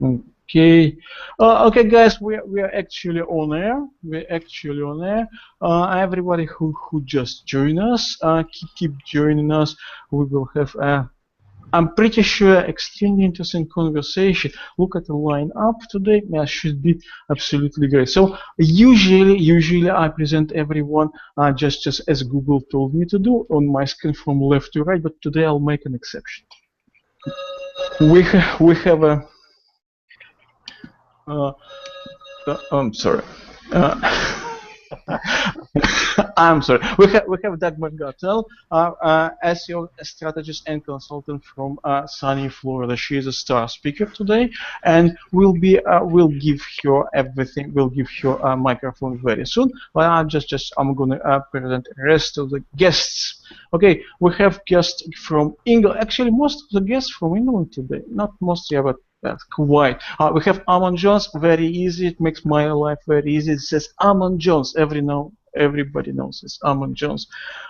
Okay. Okay, guys, we are actually on air. We're actually on air. Everybody who just joined us, keep joining us. We will have I'm pretty sure extremely interesting conversation. Look at the lineup today. Yeah, should be absolutely great. So usually I present everyone just as Google told me to do on my screen from left to right. But today I'll make an exception. We have a. I'm sorry. I'm sorry. We have Dagmar Gatell, SEO strategist and consultant from sunny Florida. She is a star speaker today, and we'll give her everything. We'll give her a microphone very soon. But I'm gonna present the rest of the guests. Okay, we have guests from England. Actually, most of the guests from England today. Not most, yeah, but that's quite. We have Amon Jones. Very easy. It makes my life very easy. It says Amon Jones. Everybody knows it's Amon Jones.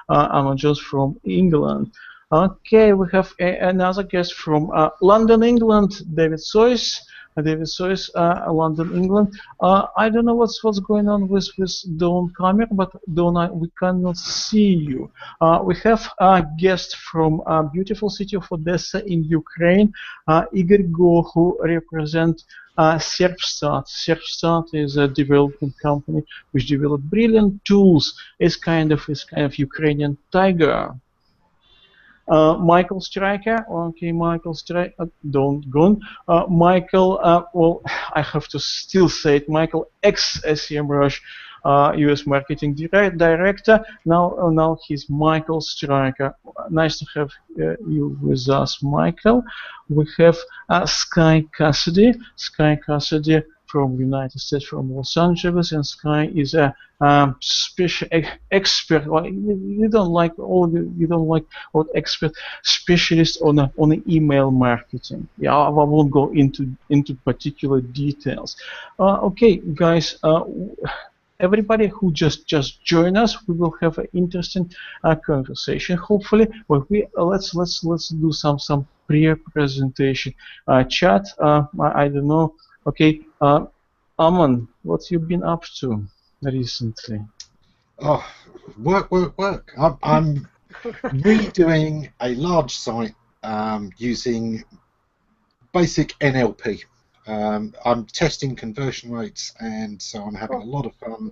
Amon Jones from England. Okay, we have another guest from London, England. David Sois. London, England. I don't know what's going on with Dawn camera, but Dawn, we cannot see you. We have a guest from beautiful city of Odessa in Ukraine, Igor Go, who represents Serpstat. Serpstat is a development company which developed brilliant tools. It's kind of Ukrainian tiger. Michael Stryker, okay, Michael Stryker, don't go. Michael, well, I have to still say it, Michael, ex-SEMrush US Marketing Director. Now he's Michael Stryker. Nice to have you with us, Michael. We have Sky Cassidy. Sky Cassidy from United States, from Los Angeles, and Sky is a special expert. You don't like what expert specialist on email marketing. Yeah, I won't go into particular details. Okay, guys. Everybody who just joined us, we will have an interesting conversation. Hopefully, but let's do some pre-presentation chat. I don't know. Okay, Aman, what you been up to recently? Oh, work. I'm redoing a large site using basic NLP. I'm testing conversion rates, and so I'm having a lot of fun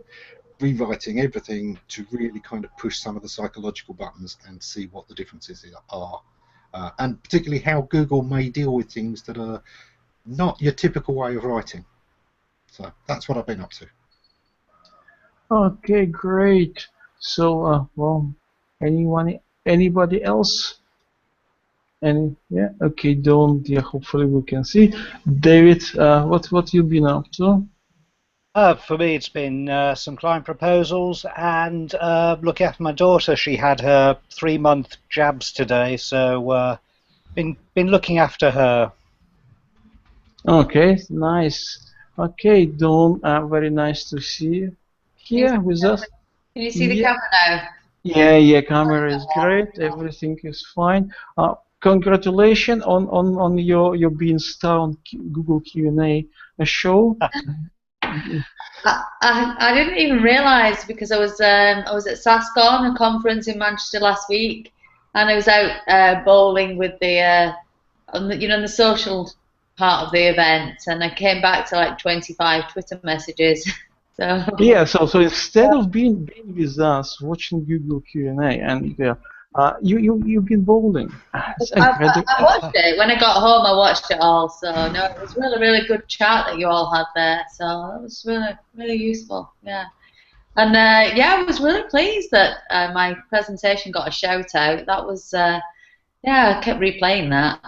rewriting everything to really kind of push some of the psychological buttons and see what the differences are, and particularly how Google may deal with things that are not your typical way of writing. So that's what I've been up to. Okay, great. So, well, anybody else? Yeah, okay, don't. Yeah, hopefully we can see. David, what you been up to? For me, it's been some client proposals and looking after my daughter. She had her 3-month jabs today, so been looking after her. Okay, nice. Okay, Dawn, very nice to see you here with us. Can you see the camera now? Yeah, camera is great. Everything is fine. Congratulations on your being star on Google Q&A show. I didn't even realise, because I was at SASCON, a conference in Manchester last week, and I was out bowling with the on the social part of the event, and I came back to like 25 Twitter messages. So yeah, so instead of being with us watching Google Q&A, and you've been bowling. I watched it when I got home. I watched it all. So no, it was really good chat that you all had there. So that was really useful. Yeah, and yeah, I was really pleased that my presentation got a shout out. That was yeah, I kept replaying that,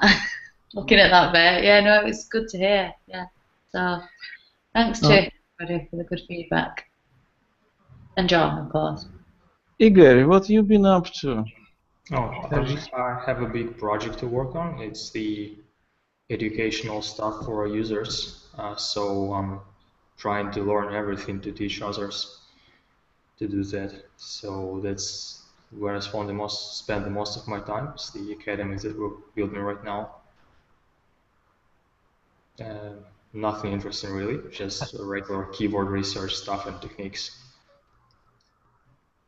looking at that bit. Yeah, no, it was good to hear. Yeah, so thanks to everybody for the good feedback, and John, of course. Igor, what you been up to? Oh, I have a big project to work on. It's the educational stuff for our users. So I'm trying to learn everything to teach others to do that. So that's where I spend the most of my time. It's the academy that we're building right now. nothing interesting really, just regular keyword research stuff and techniques.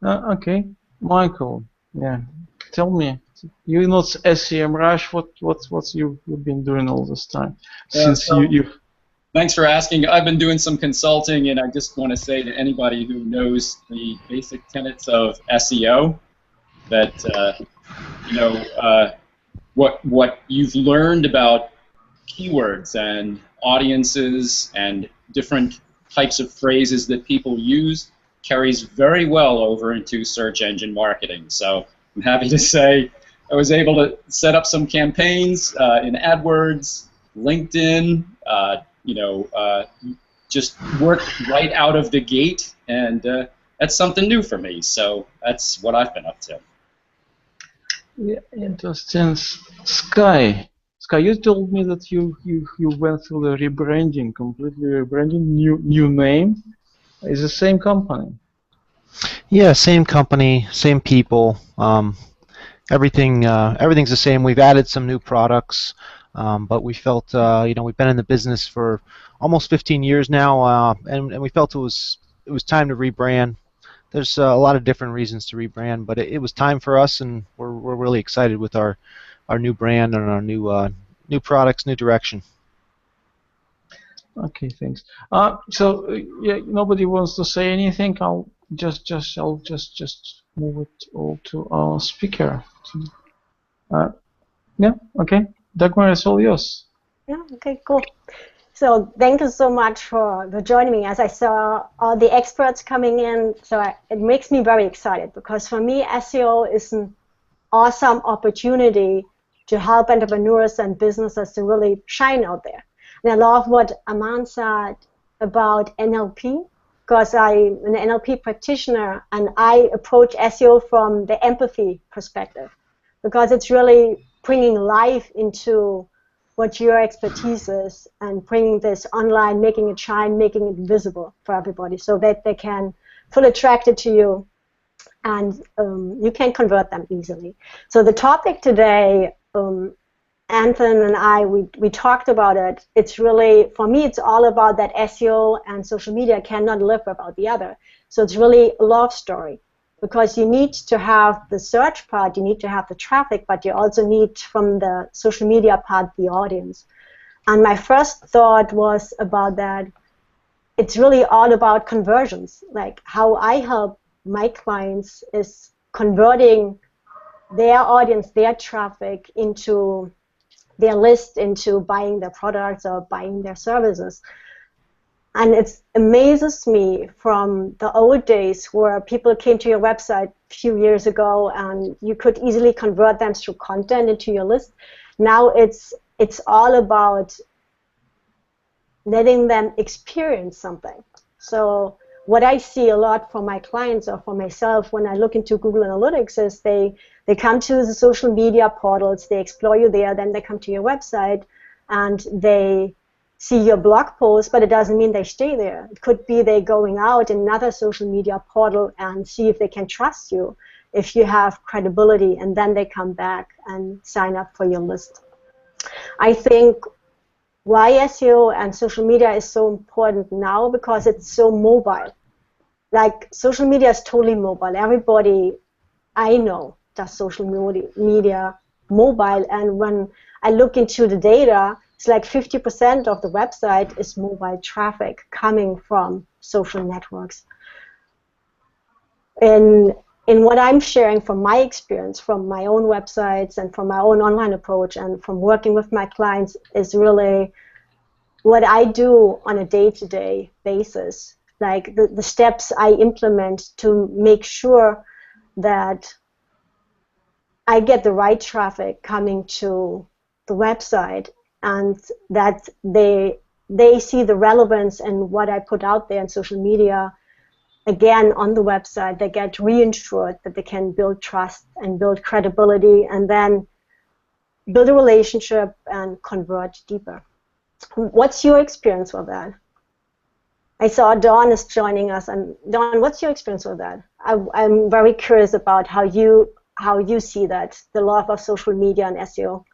Okay, Michael. Yeah, tell me. You're not SEM Rush. What's you've been doing all this time since you. Thanks for asking. I've been doing some consulting, and I just want to say to anybody who knows the basic tenets of SEO that what you've learned about keywords and audiences and different types of phrases that people use carries very well over into search engine marketing. So I'm happy to say I was able to set up some campaigns in AdWords, LinkedIn, just work right out of the gate, and that's something new for me. So that's what I've been up to. Yeah, interesting. Sky, you told me that you went through the rebranding, completely rebranding, new name. It's the same company. Yeah, same company, same people. Everything's the same. We've added some new products, but we felt we've been in the business for almost 15 years now, and we felt it was time to rebrand. There's a lot of different reasons to rebrand, but it was time for us, and we're really excited with our new brand and our new products, new direction. Okay, thanks. So yeah, nobody wants to say anything. I'll just move it all to our speaker. Yeah. Okay. Dagmar, it's all yours. Yeah. Okay. Cool. So thank you so much for joining me. As I saw all the experts coming in, it makes me very excited, because for me, SEO is an awesome opportunity to help entrepreneurs and businesses to really shine out there. And I love what Aman said about NLP, because I'm an NLP practitioner, and I approach SEO from the empathy perspective, because it's really bringing life into what your expertise is and bringing this online, making it shine, making it visible for everybody so that they can feel attracted to you, and you can convert them easily. So the topic today, Anton and I, we talked about it. It's really, for me, it's all about that SEO and social media cannot live without the other. So it's really a love story, because you need to have the search part, you need to have the traffic, but you also need, from the social media part, the audience. And my first thought was about that it's really all about conversions. Like, how I help my clients is converting their audience, their traffic, into their list, into buying their products or buying their services. And it amazes me, from the old days where people came to your website a few years ago and you could easily convert them through content into your list. Now it's all about letting them experience something. So what I see a lot from my clients or for myself when I look into Google Analytics is they come to the social media portals, they explore you there, then they come to your website and they see your blog post, but it doesn't mean they stay there. It could be they going out in another social media portal and see if they can trust you, if you have credibility, and then they come back and sign up for your list. I think why SEO and social media is so important now, because it's so mobile. Like, social media is totally mobile. Everybody I know does social media mobile, and when I look into the data, it's like 50% of the website is mobile traffic coming from social networks. In what I'm sharing from my experience, from my own websites and from my own online approach and from working with my clients, is really what I do on a day-to-day basis, like the steps I implement to make sure that I get the right traffic coming to the website, and that they see the relevance in what I put out there in social media. Again, on the website, they get reassured that they can build trust and build credibility, and then build a relationship and convert deeper. What's your experience with that? I saw Dawn is joining us, and Dawn, what's your experience with that? I'm very curious about how you see that, the love of social media and SEO.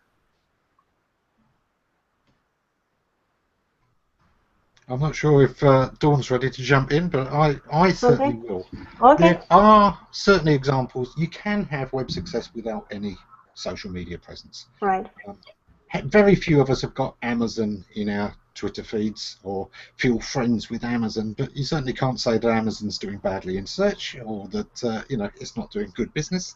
I'm not sure if Dawn's ready to jump in, but I certainly will. Okay. There are certainly examples. You can have web success without any social media presence. Right. Very few of us have got Amazon in our Twitter feeds or feel friends with Amazon, but you certainly can't say that Amazon's doing badly in search or that it's not doing good business.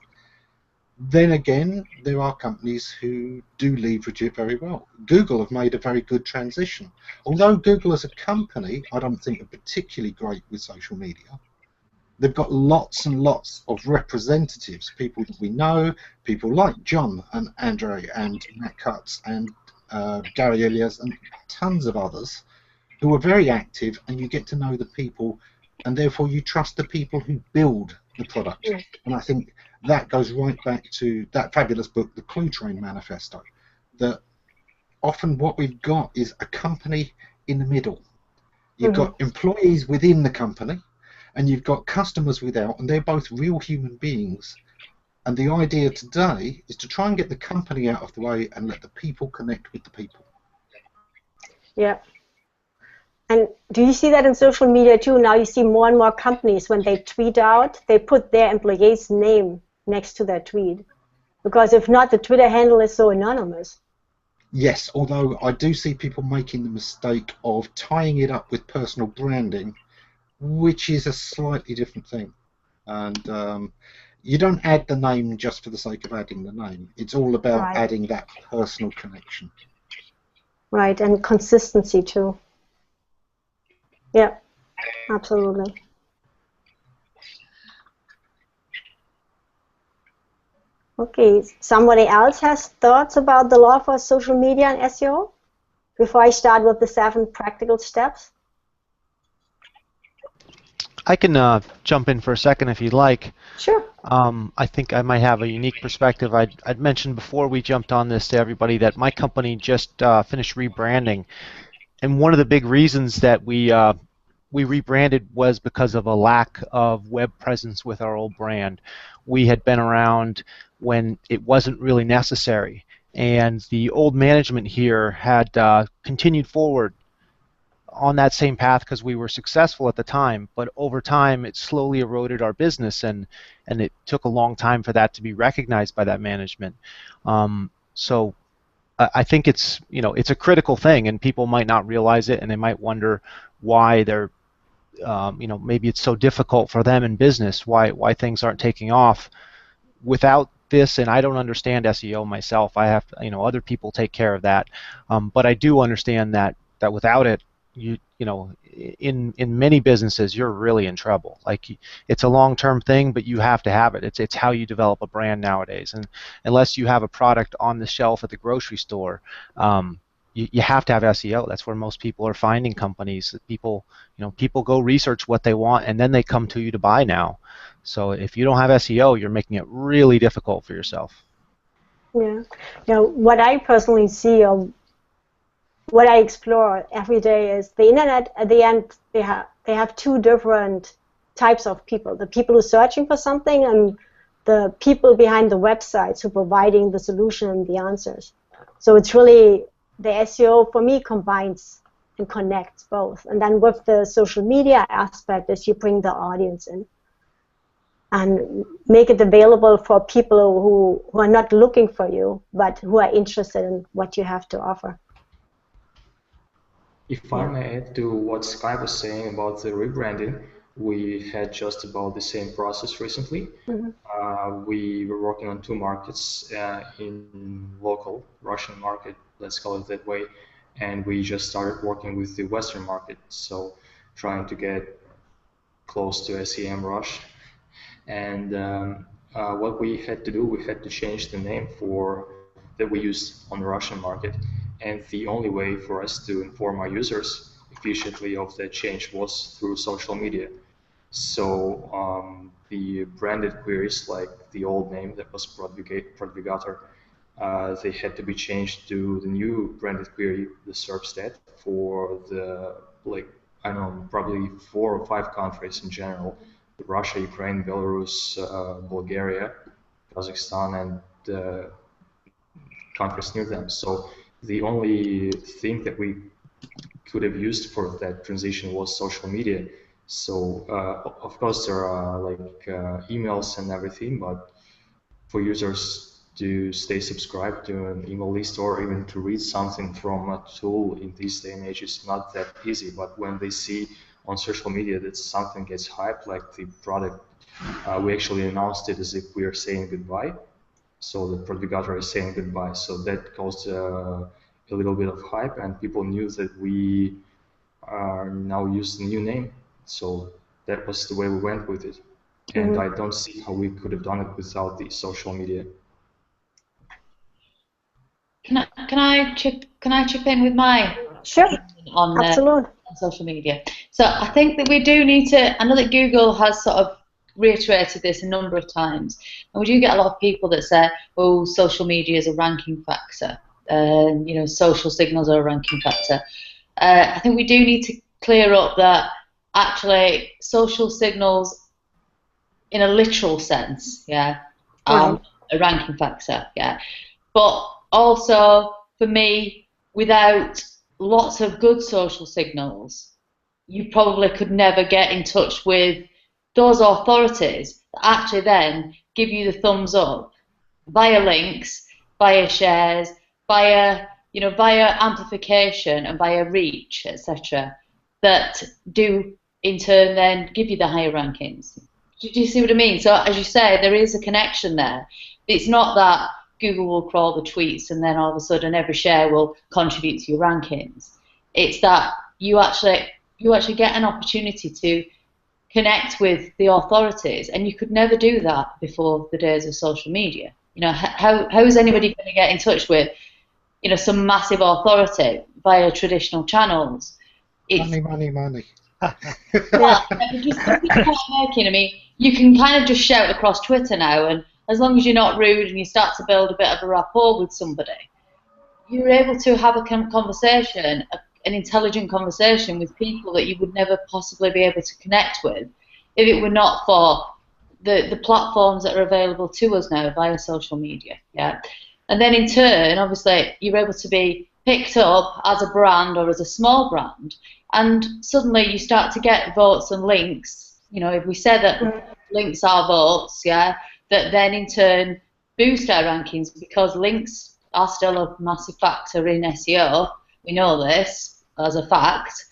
Then again, there are companies who do leverage it very well. Google have made a very good transition. Although Google as a company, I don't think are particularly great with social media, they've got lots and lots of representatives, people that we know, people like John and Andre and Matt Cutts and Gary Elias and tons of others who are very active, and you get to know the people, and therefore you trust the people who build the product. And I think that goes right back to that fabulous book, The Clue Train Manifesto, that often what we've got is a company in the middle. You've got employees within the company, and you've got customers without, and they're both real human beings. And the idea today is to try and get the company out of the way and let the people connect with the people. Yeah. And do you see that in social media too? Now you see more and more companies, when they tweet out, they put their employee's name next to their tweet. Because if not, the Twitter handle is so anonymous. Yes, although I do see people making the mistake of tying it up with personal branding, which is a slightly different thing. And you don't add the name just for the sake of adding the name. It's all about adding that personal connection. Right, and consistency too. Yeah, absolutely. Okay, somebody else has thoughts about the law for social media and SEO before I start with the 7 practical steps? I can jump in for a second if you'd like. Sure. I think I might have a unique perspective. I'd mentioned before we jumped on this to everybody that my company just finished rebranding, and one of the big reasons that we rebranded was because of a lack of web presence with our old brand. We had been around when it wasn't really necessary, and the old management here had continued forward on that same path because we were successful at the time, but over time it slowly eroded our business, and it took a long time for that to be recognized by that management. So I think it's a critical thing, and people might not realize it, and they might wonder why they're maybe it's so difficult for them in business, why things aren't taking off without this. And I don't understand SEO myself. I have other people take care of that, but I do understand that without it, in many businesses you're really in trouble. Like, it's a long-term thing, but you have to have it. It's how you develop a brand nowadays, and unless you have a product on the shelf at the grocery store, you have to have SEO. That's where most people are finding companies. People go research what they want, and then they come to you to buy now. So if you don't have SEO, you're making it really difficult for yourself. Yeah. What I personally see, or what I explore every day, is the internet. At the end, they have 2 different types of people: the people who are searching for something, and the people behind the websites who are providing the solution and the answers. So it's really, the SEO for me combines and connects both. And then with the social media aspect, is you bring the audience in and make it available for people who are not looking for you, but who are interested in what you have to offer. If I may add to what Sky was saying about the rebranding, we had just about the same process recently. We were working on 2 markets in local Russian market, let's call it that way, and we just started working with the Western market, so trying to get close to SEM Rush. And what we had to do, we had to change the name that we used on the Russian market, and the only way for us to inform our users efficiently of that change was through social media. So the branded queries, like the old name that was Prodvigator, they had to be changed to the new branded query, the SERP for the, I don't know, probably 4 or 5 countries in general: Russia, Ukraine, Belarus, Bulgaria, Kazakhstan, and countries near them. So the only thing that we could have used for that transition was social media. So of course there are like emails and everything, but for users to stay subscribed to an email list or even to read something from a tool in this day and age is not that easy. But when they see on social media that something gets hyped, like the product, we actually announced it as if we are saying goodbye. So the Product is saying goodbye. So that caused a little bit of hype, and people knew that we are now using a new name. So that was the way we went with it. And I don't see how we could have done it without the social media. Can I chip in with my on social media? So I think that we do need to. I know that Google has sort of reiterated this a number of times, and we do get a lot of people that say, "Oh, social media is a ranking factor. You know, social signals are a ranking factor." I think we do need to clear up that actually social signals, in a literal sense, are a ranking factor, but also, for me, without lots of good social signals, you probably could never get in touch with those authorities that actually then give you the thumbs up via links, via shares, via amplification and via reach, etc., that do in turn then give you the higher rankings. Do you see what I mean? So as you say, there is a connection there. It's not that Google will crawl the tweets and then all of a sudden every share will contribute to your rankings. It's that you actually get an opportunity to connect with the authorities, and you could never do that before the days of social media. You know, how is anybody going to get in touch with, you know, some massive authority via traditional channels? Money. Well, just I mean, you can kind of just shout across Twitter now, and as long as you're not rude and you start to build a bit of a rapport with somebody, you're able to have a conversation, an intelligent conversation with people that you would never possibly be able to connect with if it were not for the platforms that are available to us now via social media. And then in turn, obviously, you're able to be picked up as a brand or as a small brand, and suddenly you start to get votes and links. You know, if we say that links are votes, that then in turn boost our rankings, because links are still a massive factor in SEO. We know this as a fact.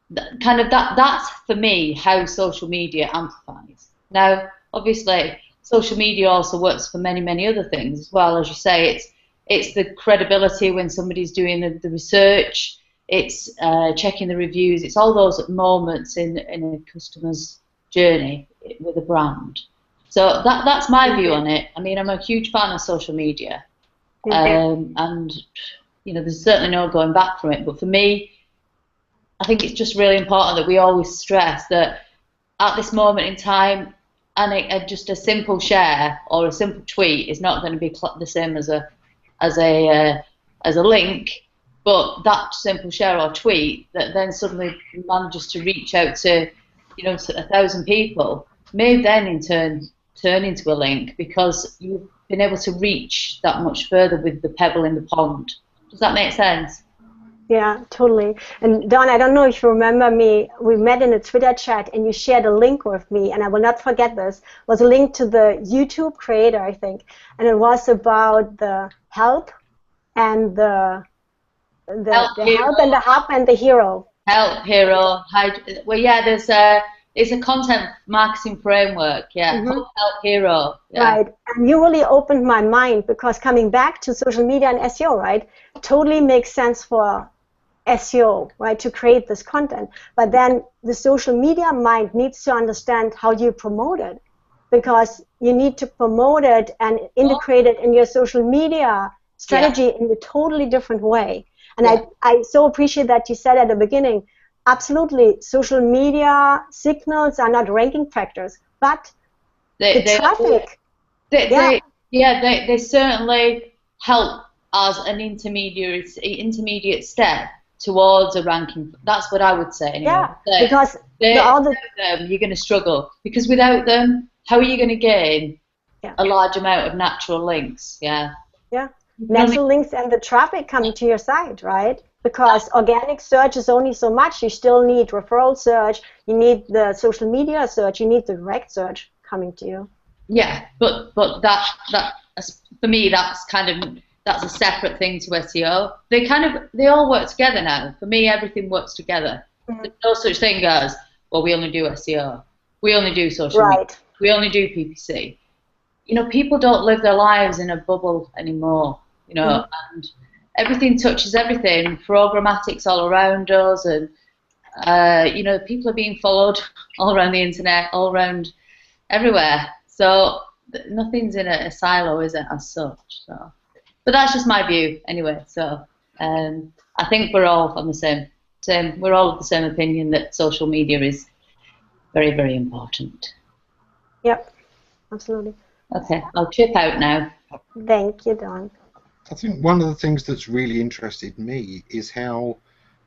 That's for me how social media amplifies. Now, obviously, social media also works for many other things as well. As you say, it's the credibility when somebody's doing the research. It's checking the reviews. It's all those moments in a customer's journey with a brand. So that's my view on it. I mean, I'm a huge fan of social media, and you know, there's certainly no going back from it. But for me, I think it's just really important that we always stress that at this moment in time, and just a simple share or a simple tweet is not going to be the same as a link. But that simple share or tweet that then suddenly manages to reach out to, you know, to 1,000 people may then in turn into a link, because you've been able to reach that much further with the pebble in the pond. Does that make sense? Yeah, totally. And Don, I don't know if you remember me, we met in a Twitter chat and you shared a link with me, and I will not forget this. It was a link to the YouTube creator, I think, and it was about the help and the help and the hub and the hero. Help, hero. Well, yeah, it's a content marketing framework. Help, hero. Right, and you really opened my mind, because coming back to social media and SEO, right, totally makes sense for SEO, right, to create this content. But then the social media mind needs to understand how you promote it, because you need to promote it and integrate it in your social media strategy in a totally different way. And I so appreciate that you said at the beginning, absolutely, social media signals are not ranking factors, but the traffic. They certainly help as an intermediate step towards a ranking. That's what I would say. Anyway. Yeah, because without them, you're going to struggle, because without them, how are you going to gain a large amount of natural links? Natural links and the traffic coming to your site, right? because organic search is only so much. You still need referral search, you need the social media search, you need the direct search coming to you. Yeah, but that for me, that's a separate thing to SEO. They all work together now. For me, everything works together. There's no such thing as, well, we only do SEO, we only do social media, we only do PPC. You know, people don't live their lives in a bubble anymore. You know, and everything touches everything. Programmatic's all around us, and you know, people are being followed all around the internet, all around everywhere. So nothing's in a silo, is it, as such? So, but that's just my view, anyway. So I think we're all on the same. We're all of the same opinion that social media is very, very important. Yep, absolutely. Okay, I'll chip out now. Thank you, Dawn. I think one of the things that's really interested me is how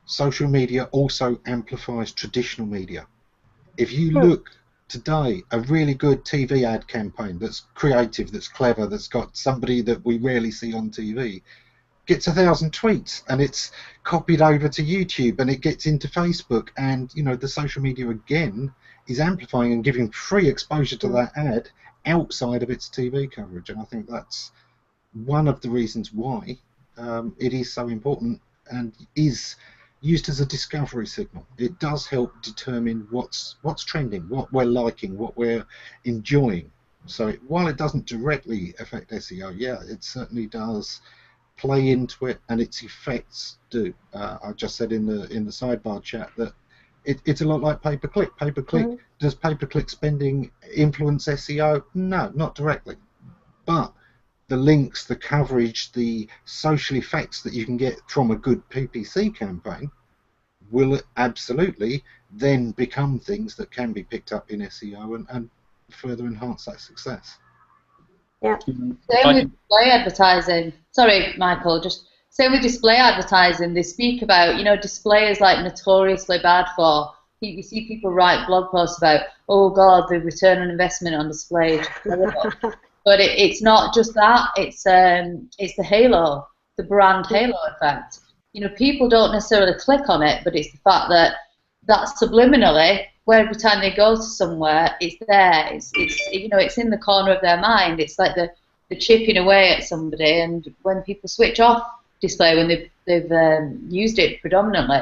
social media also amplifies traditional media. If you look today, a really good TV ad campaign that's creative, that's clever, that's got somebody that we rarely see on TV, gets 1,000 tweets, and it's copied over to YouTube, and it gets into Facebook, and you know, the social media again is amplifying and giving free exposure to that ad outside of its TV coverage. And I think that's one of the reasons why it is so important and is used as a discovery signal. It does help determine what's trending, what we're liking, what we're enjoying. So while it doesn't directly affect SEO, yeah, it certainly does play into it, and its effects do. I just said in the sidebar chat that it's a lot like pay-per-click. Pay-per-click, does pay-per-click spending influence SEO? No, not directly. But the links, the coverage, the social effects that you can get from a good PPC campaign will absolutely then become things that can be picked up in SEO and further enhance that success. Yeah. Same with display advertising. Sorry, Michael, just same with display advertising. They speak about, you know, display is like notoriously bad for. You see people write blog posts about, oh God, the return on investment on display is terrible. But it's not just that. It's the halo, the brand halo effect. You know, people don't necessarily click on it, but it's the fact that subliminally, where every time they go to somewhere, it's there. It's you know, it's in the corner of their mind. It's like the chipping away at somebody. And when people switch off display, when they've used it predominantly,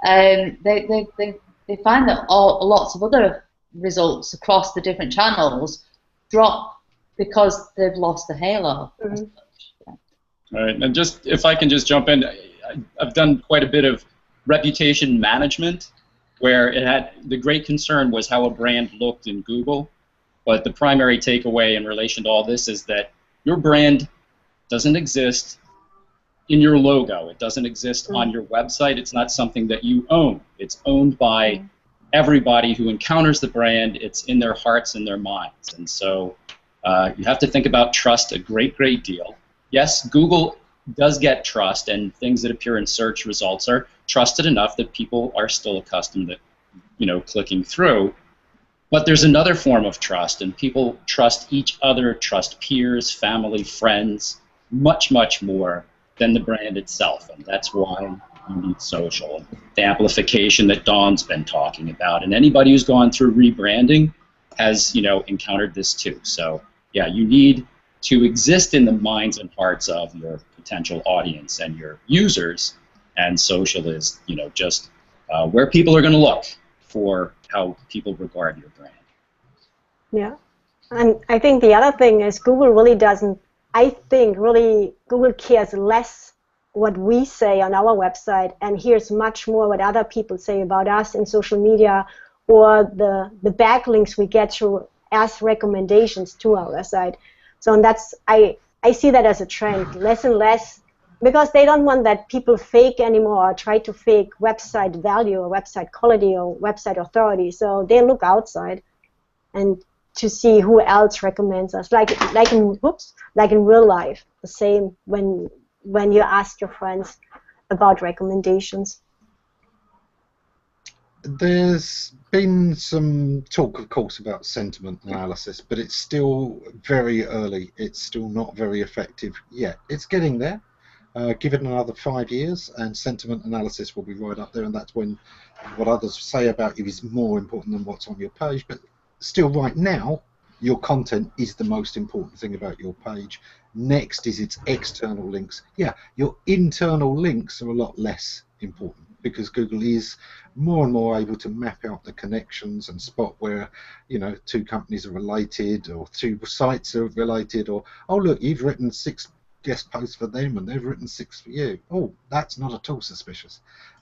they find that lots of other results across the different channels drop because they've lost the halo. All right, and just if I can just jump in, I've done quite a bit of reputation management, where it had the great concern was how a brand looked in Google, but the primary takeaway in relation to all this is that your brand doesn't exist in your logo. It doesn't exist on your website. It's not something that you own. It's owned by everybody who encounters the brand. It's in their hearts and their minds. And so you have to think about trust a great deal. Yes, Google does get trust, and things that appear in search results are trusted enough that people are still accustomed to, you know, clicking through. But there's another form of trust, and people trust each other, trust peers, family, friends, much more than the brand itself, and that's why you need social. The amplification that Dawn's been talking about, and anybody who's gone through rebranding has, you know, encountered this too. So yeah, you need to exist in the minds and hearts of your potential audience and your users, and social is, you know, just where people are going to look for how people regard your brand. Yeah, and I think the other thing is Google really doesn't, I think really Google cares less what we say on our website and hears much more what other people say about us in social media, or the backlinks we get through as recommendations to our website. So that's, I see that as a trend, less and less, because they don't want that people fake anymore or try to fake website value or website quality or website authority. So they look outside and to see who else recommends us, like in real life, the same when you ask your friends about recommendations. There's been some talk, of course, about sentiment analysis, but it's still very early. It's still not very effective yet. It's getting there. Give it another 5 years, and sentiment analysis will be right up there, and that's when what others say about you is more important than what's on your page. But still, right now, your content is the most important thing about your page. Next is its external links. Yeah, your internal links are a lot less important, because Google is more and more able to map out the connections and spot where, you know, two companies are related, or two sites are related, or, oh look, you've written 6 guest posts for them and they've written 6 for you. Oh, that's not at all suspicious.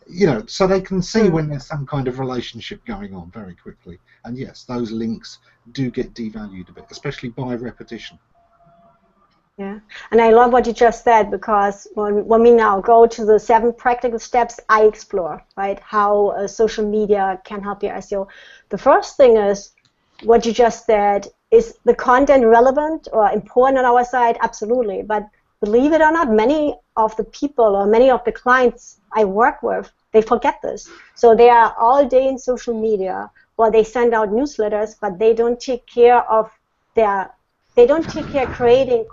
You know, so they can see when there's some kind of relationship going on very quickly. And yes, those links do get devalued a bit, especially by repetition. Yeah, and I love what you just said, because when we now go to the 7 practical steps I explore, right, how social media can help your SEO, the first thing is what you just said. Is the content relevant or important on our side? Absolutely. But believe it or not, many of the people or many of the clients I work with, they forget this. So they are all day in social media, or they send out newsletters, but they don't take care of creating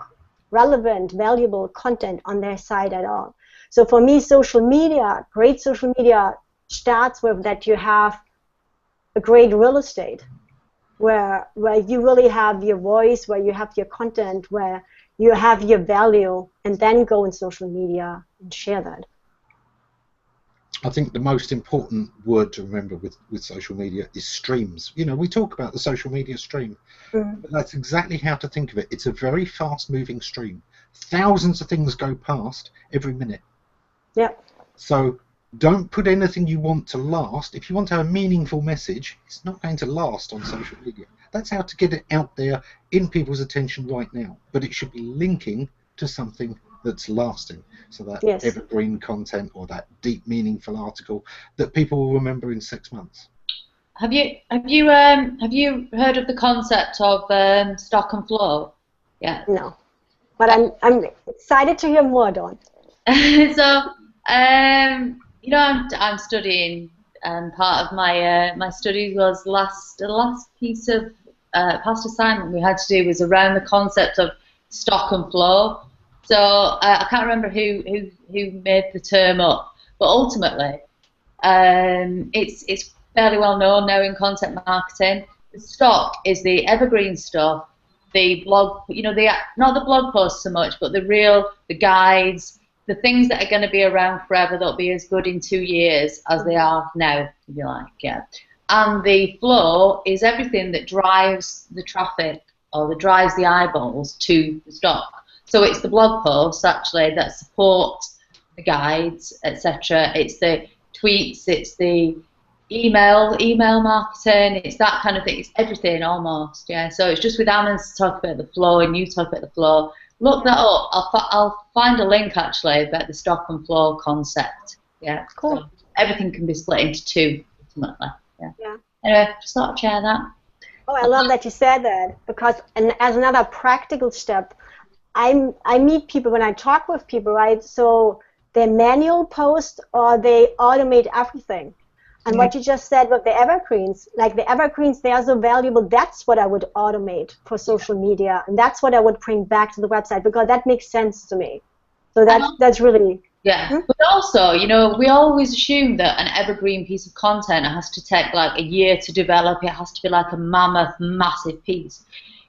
relevant, valuable content on their site at all. So for me, great social media starts with that you have a great real estate, where you really have your voice, where you have your content, where you have your value, and then go in social media and share that. I think the most important word to remember with social media is streams. You know, we talk about the social media stream, but that's exactly how to think of it. It's a very fast-moving stream. Thousands of things go past every minute. Yeah. So don't put anything you want to last. If you want to have a meaningful message, it's not going to last on social media. That's how to get it out there in people's attention right now. But it should be linking to something that's lasting, so that evergreen content or that deep, meaningful article that people will remember in 6 months. Have you heard of the concept of stock and flow? Yeah. No, but I'm excited to hear more, Dawn. So you know, I'm studying, and part of my studies was the last piece of past assignment we had to do was around the concept of stock and flow. So I can't remember who made the term up, but ultimately it's fairly well known now in content marketing. The stock is the evergreen stuff, the blog, you know, not the blog posts so much, but the guides, the things that are going to be around forever, that'll be as good in 2 years as they are now, if you like, yeah. And the flow is everything that drives the traffic or that drives the eyeballs to the stock. So it's the blog posts actually that support the guides, etc. It's the tweets, it's the email marketing, it's that kind of thing. It's everything almost, yeah. So it's just with Ammons to talk about the flow and you talk about the flow. Look that up. I'll find a link actually about the stock and flow concept. Yeah, cool. So everything can be split into 2 ultimately. Yeah. Anyway, just thought I'd share that. Oh, I love that you said that, because as another practical step, I meet people when I talk with people, right? So they manual post or they automate everything. And what you just said with the evergreens, like the evergreens, they are so valuable. That's what I would automate for social media, and that's what I would bring back to the website, because that makes sense to me. So that's really... Yeah, but also, you know, we always assume that an evergreen piece of content has to take like a year to develop. It has to be like a mammoth, massive piece.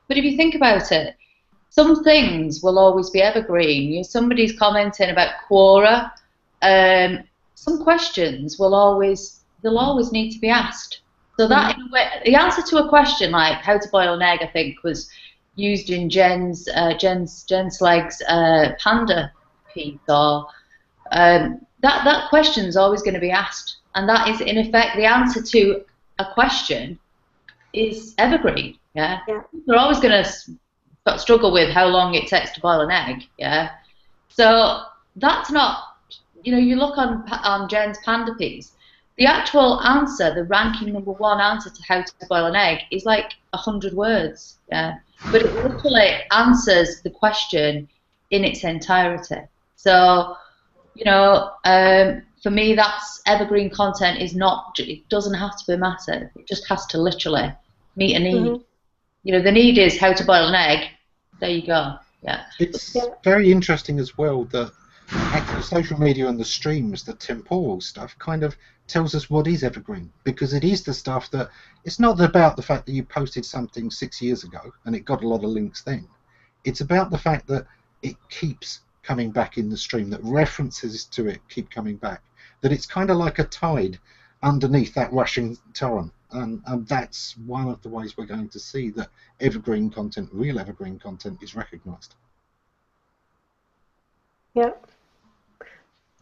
But if you think about it, some things will always be evergreen. You know, somebody's commenting about Quora. Some questions will they'll always need to be asked. So that, in a way, the answer to a question like how to boil an egg, I think, was used in Jen Sleg's Panda piece, or that question's always going to be asked, and that is in effect the answer to a question is evergreen. Yeah, they're always going to struggle with how long it takes to boil an egg. Yeah, so that's not, you know, you look on Jen's Panda piece, the actual answer, the ranking #1 answer to how to boil an egg is like 100 words. Yeah, but it literally answers the question in its entirety. So, you know, for me, that's evergreen content is not, it doesn't have to be massive. It just has to literally meet a need. You know, the need is how to boil an egg. There you go. Yeah. It's very interesting as well that actually social media and the streams, the temporal stuff, kind of tells us what is evergreen, because it is the stuff that it's not about the fact that you posted something 6 years ago and it got a lot of links then. It's about the fact that it keeps coming back in the stream, that references to it keep coming back, that it's kind of like a tide underneath that rushing torrent. And that's one of the ways we're going to see that evergreen content, real evergreen content, is recognized. Yeah.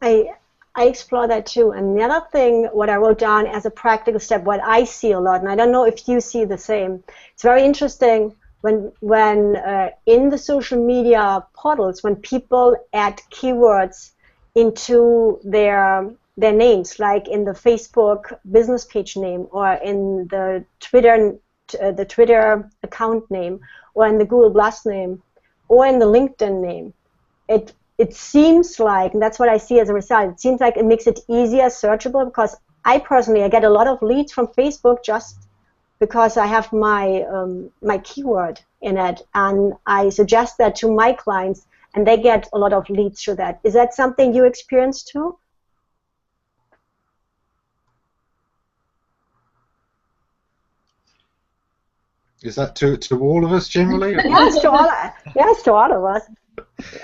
I explore that too. And the other thing, what I wrote down as a practical step, what I see a lot, and I don't know if you see the same, it's very interesting when in the social media portals, when people add keywords into their names, like in the Facebook business page name, or in the Twitter account name, or in the Google Plus name, or in the LinkedIn name, it seems like, and that's what I see as a result, it seems like it makes it easier searchable, because I get a lot of leads from Facebook just because I have my my keyword in it, and I suggest that to my clients, and they get a lot of leads through that. Is that something you experience too? Is that to all of us generally? Yes, to all of us.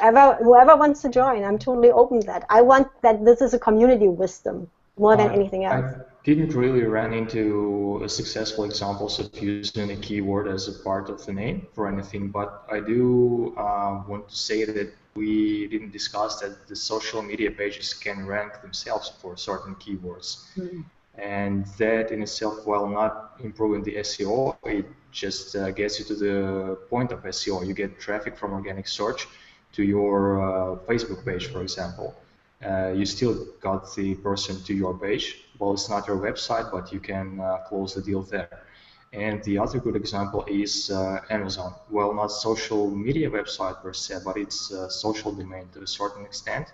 Whoever wants to join, I'm totally open to that. I want that this is a community wisdom more than anything else. I didn't really run into successful examples of using a keyword as a part of the name for anything, but I do want to say that we didn't discuss that the social media pages can rank themselves for certain keywords. Mm-hmm. And that in itself, while not improving the SEO, it just gets you to the point of SEO. You get traffic from organic search to your Facebook page, for example. You still got the person to your page. Well, it's not your website, but you can close the deal there. And the other good example is Amazon. Well, not social media website per se, but it's a social domain to a certain extent.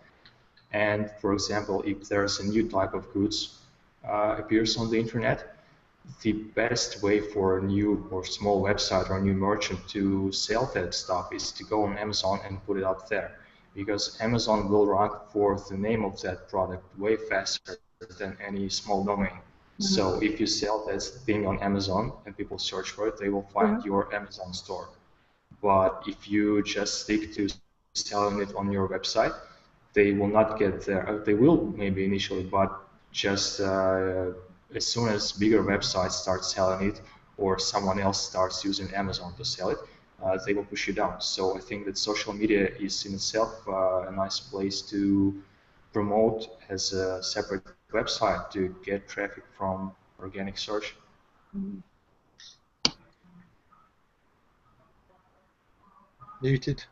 And for example, if there's a new type of goods appears on the internet, the best way for a new or small website or a new merchant to sell that stuff is to go on Amazon and put it up there, because Amazon will rank for the name of that product way faster than any small domain. Mm-hmm. So if you sell that thing on Amazon and people search for it, they will find your Amazon store. But if you just stick to selling it on your website, they will not get there. They will maybe initially, but just as soon as bigger websites start selling it, or someone else starts using Amazon to sell it, they will push you down. So I think that social media is in itself a nice place to promote as a separate website to get traffic from organic search. Muted.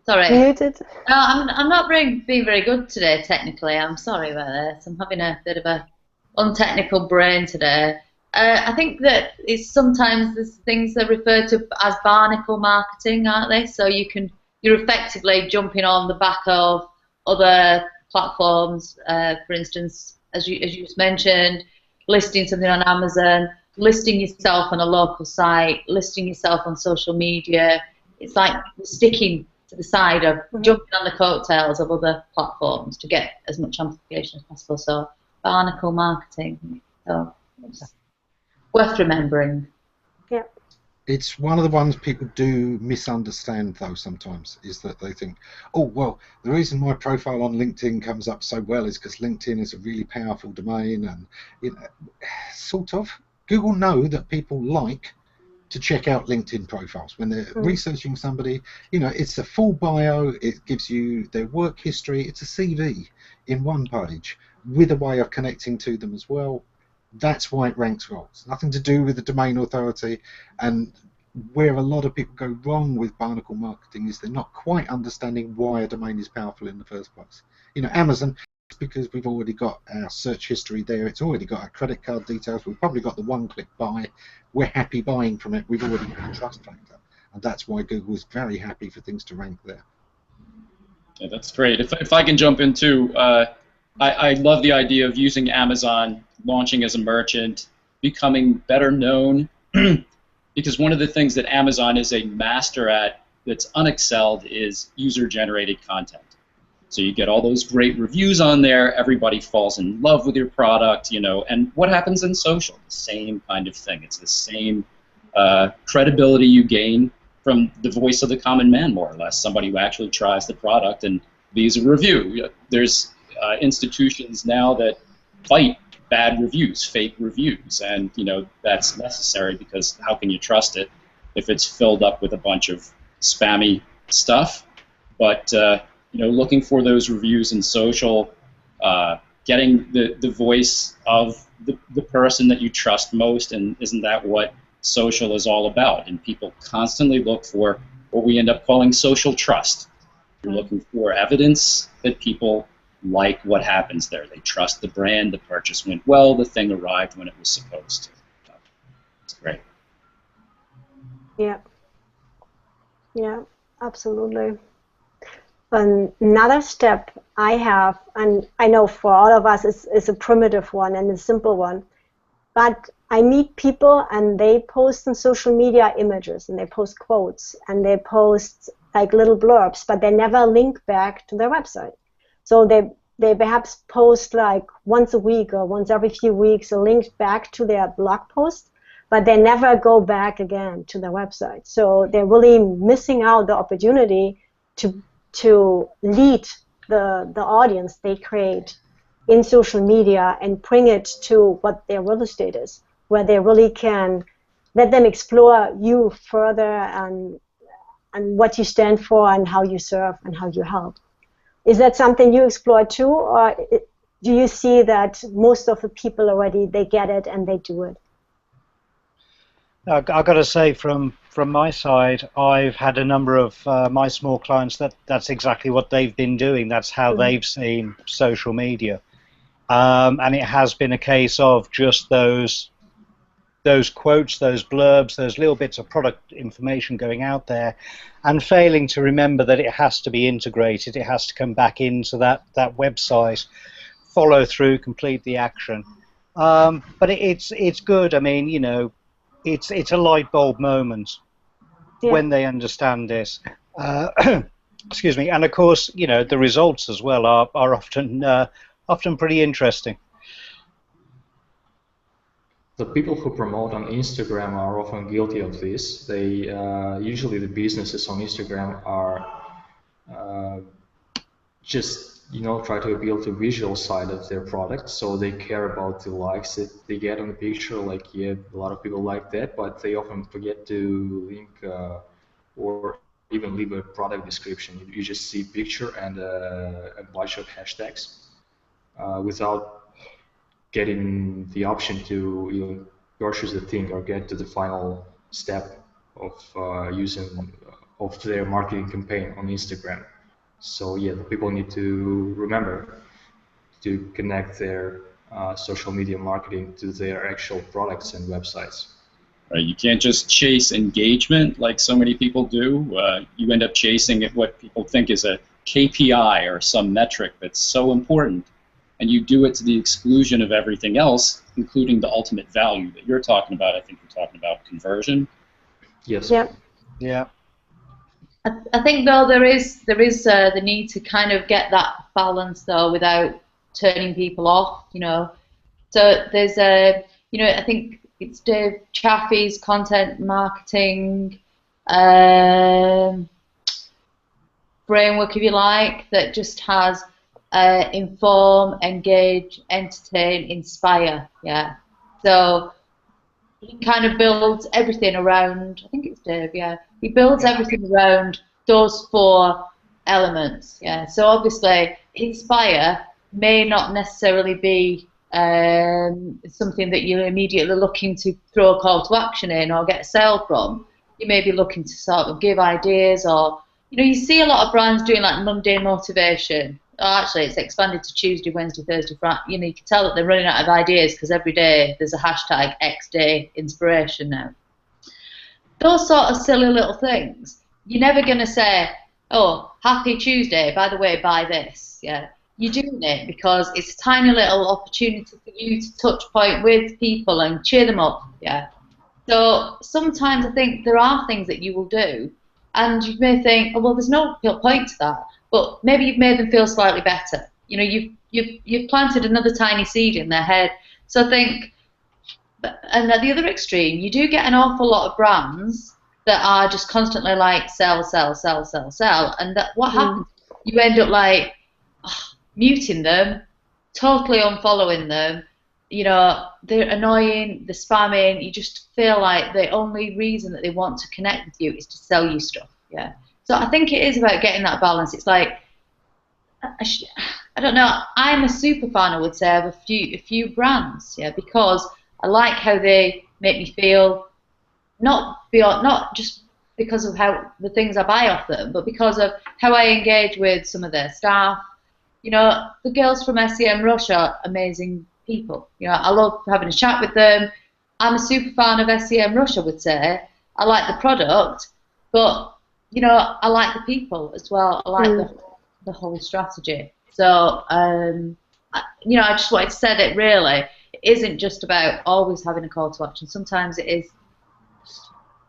Sorry. Muted. No, I'm not being very good today technically. I'm sorry about this. I'm having a bit of a untechnical brain today. I think that it's sometimes there's things that are referred to as barnacle marketing, aren't they? So you're effectively jumping on the back of other platforms. For instance, as you just mentioned, listing something on Amazon, listing yourself on a local site, listing yourself on social media. It's like sticking to the side of jumping on the coattails of other platforms to get as much amplification as possible. So barnacle marketing. So it's worth remembering. Yeah. It's one of the ones people do misunderstand, though, sometimes, is that they think, oh, well, the reason my profile on LinkedIn comes up so well is because LinkedIn is a really powerful domain, and sort of. Google know that people like to check out LinkedIn profiles when they're researching somebody. It's a full bio, it gives you their work history, it's a CV in one page with a way of connecting to them as well. That's why it ranks well. It's nothing to do with the domain authority, and where a lot of people go wrong with barnacle marketing is they're not quite understanding why a domain is powerful in the first place. Amazon, because we've already got our search history there, it's already got our credit card details, we've probably got the one-click buy, we're happy buying from it, we've already got the trust factor, and that's why Google is very happy for things to rank there. Yeah, that's great. If I can jump in too, I love the idea of using Amazon, launching as a merchant, becoming better known, because one of the things that Amazon is a master at that's unexcelled is user-generated content. So you get all those great reviews on there, everybody falls in love with your product, you know, and what happens in social? The same kind of thing. It's the same credibility you gain from the voice of the common man, more or less, somebody who actually tries the product and leaves a review. There's institutions now that fight bad reviews, fake reviews, and you know that's necessary because how can you trust it if it's filled up with a bunch of spammy stuff? But you know, looking for those reviews in social, getting the voice of the person that you trust most, and isn't that what social is all about? And people constantly look for what we end up calling social trust. You're looking for evidence that people like what happens there. They trust the brand, the purchase went well, the thing arrived when it was supposed to. It's great. Yeah. Yeah, absolutely. Another step I have, and I know for all of us is a primitive one and a simple one, but I meet people and they post on social media images and they post quotes and they post like little blurbs, but they never link back to their website. So they perhaps post like once a week or once every few weeks a link back to their blog post, but they never go back again to their website. So they're really missing out the opportunity to lead the audience they create in social media and bring it to what their real estate is, where they really can let them explore you further and what you stand for and how you serve and how you help. Is that something you explore too, or do you see that most of the people already, they get it and they do it? I've got to say, from my side, I've had a number of my small clients that's exactly what they've been doing. That's how they've seen social media, and it has been a case of just those quotes, those blurbs, those little bits of product information going out there, and failing to remember that it has to be integrated. It has to come back into that website, follow through, complete the action. But it's good. I mean, you know, it's a light bulb moment when they understand this. Excuse me. And of course, you know, the results as well are often pretty interesting. The people who promote on Instagram are often guilty of this. They usually the businesses on Instagram are just, you know, try to appeal to visual side of their product, so they care about the likes that they get on the picture. Like, yeah, a lot of people like that, but they often forget to link or even leave a product description. You just see picture and a bunch of hashtags without getting the option to, you know, purchase the thing or get to the final step of using of their marketing campaign on Instagram. So yeah, the people need to remember to connect their social media marketing to their actual products and websites. Right, you can't just chase engagement like so many people do. You end up chasing what people think is a KPI or some metric that's so important, and you do it to the exclusion of everything else, including the ultimate value that you're talking about. I think you're talking about conversion. Yes. Yep. Yeah. I think though there is the need to kind of get that balance though without turning people off, you know. So there's you know, I think it's Dave Chaffee's content marketing framework, if you like, that just has inform, engage, entertain, inspire. Yeah. So he kind of builds everything around, I think it's Dave, yeah. He builds everything around those 4 elements, yeah. So obviously, inspire may not necessarily be something that you're immediately looking to throw a call to action in or get a sale from. You may be looking to sort of give ideas, or, you know, you see a lot of brands doing like Monday motivation. Oh, actually, it's expanded to Tuesday, Wednesday, Thursday, Friday. You know, you can tell that they're running out of ideas because every day there's a hashtag X day inspiration now. Those sort of silly little things. You're never going to say, oh, happy Tuesday, by the way, buy this. Yeah, you're doing it because it's a tiny little opportunity for you to touch point with people and cheer them up. Yeah. So sometimes I think there are things that you will do, and you may think, oh, well, there's no real point to that. but maybe you've made them feel slightly better. You know, you've planted another tiny seed in their head. So I think, and at the other extreme, you do get an awful lot of brands that are just constantly like sell, sell, sell, sell, sell, and that what happens? You end up like muting them, totally unfollowing them. You know, they're annoying, they're spamming. You just feel like the only reason that they want to connect with you is to sell you stuff. Yeah. So I think it is about getting that balance. It's like, I don't know. I'm a super fan, I would say, of a few brands, yeah, because I like how they make me feel. Not just because of how the things I buy off them, but because of how I engage with some of their staff. You know, the girls from SEM Russia are amazing people. You know, I love having a chat with them. I'm a super fan of SEM Russia, I would say. I like the product, but you know, I like the people as well. I like the whole strategy. So, you know, I just wanted to say that really, it isn't just about always having a call to action. Sometimes it is,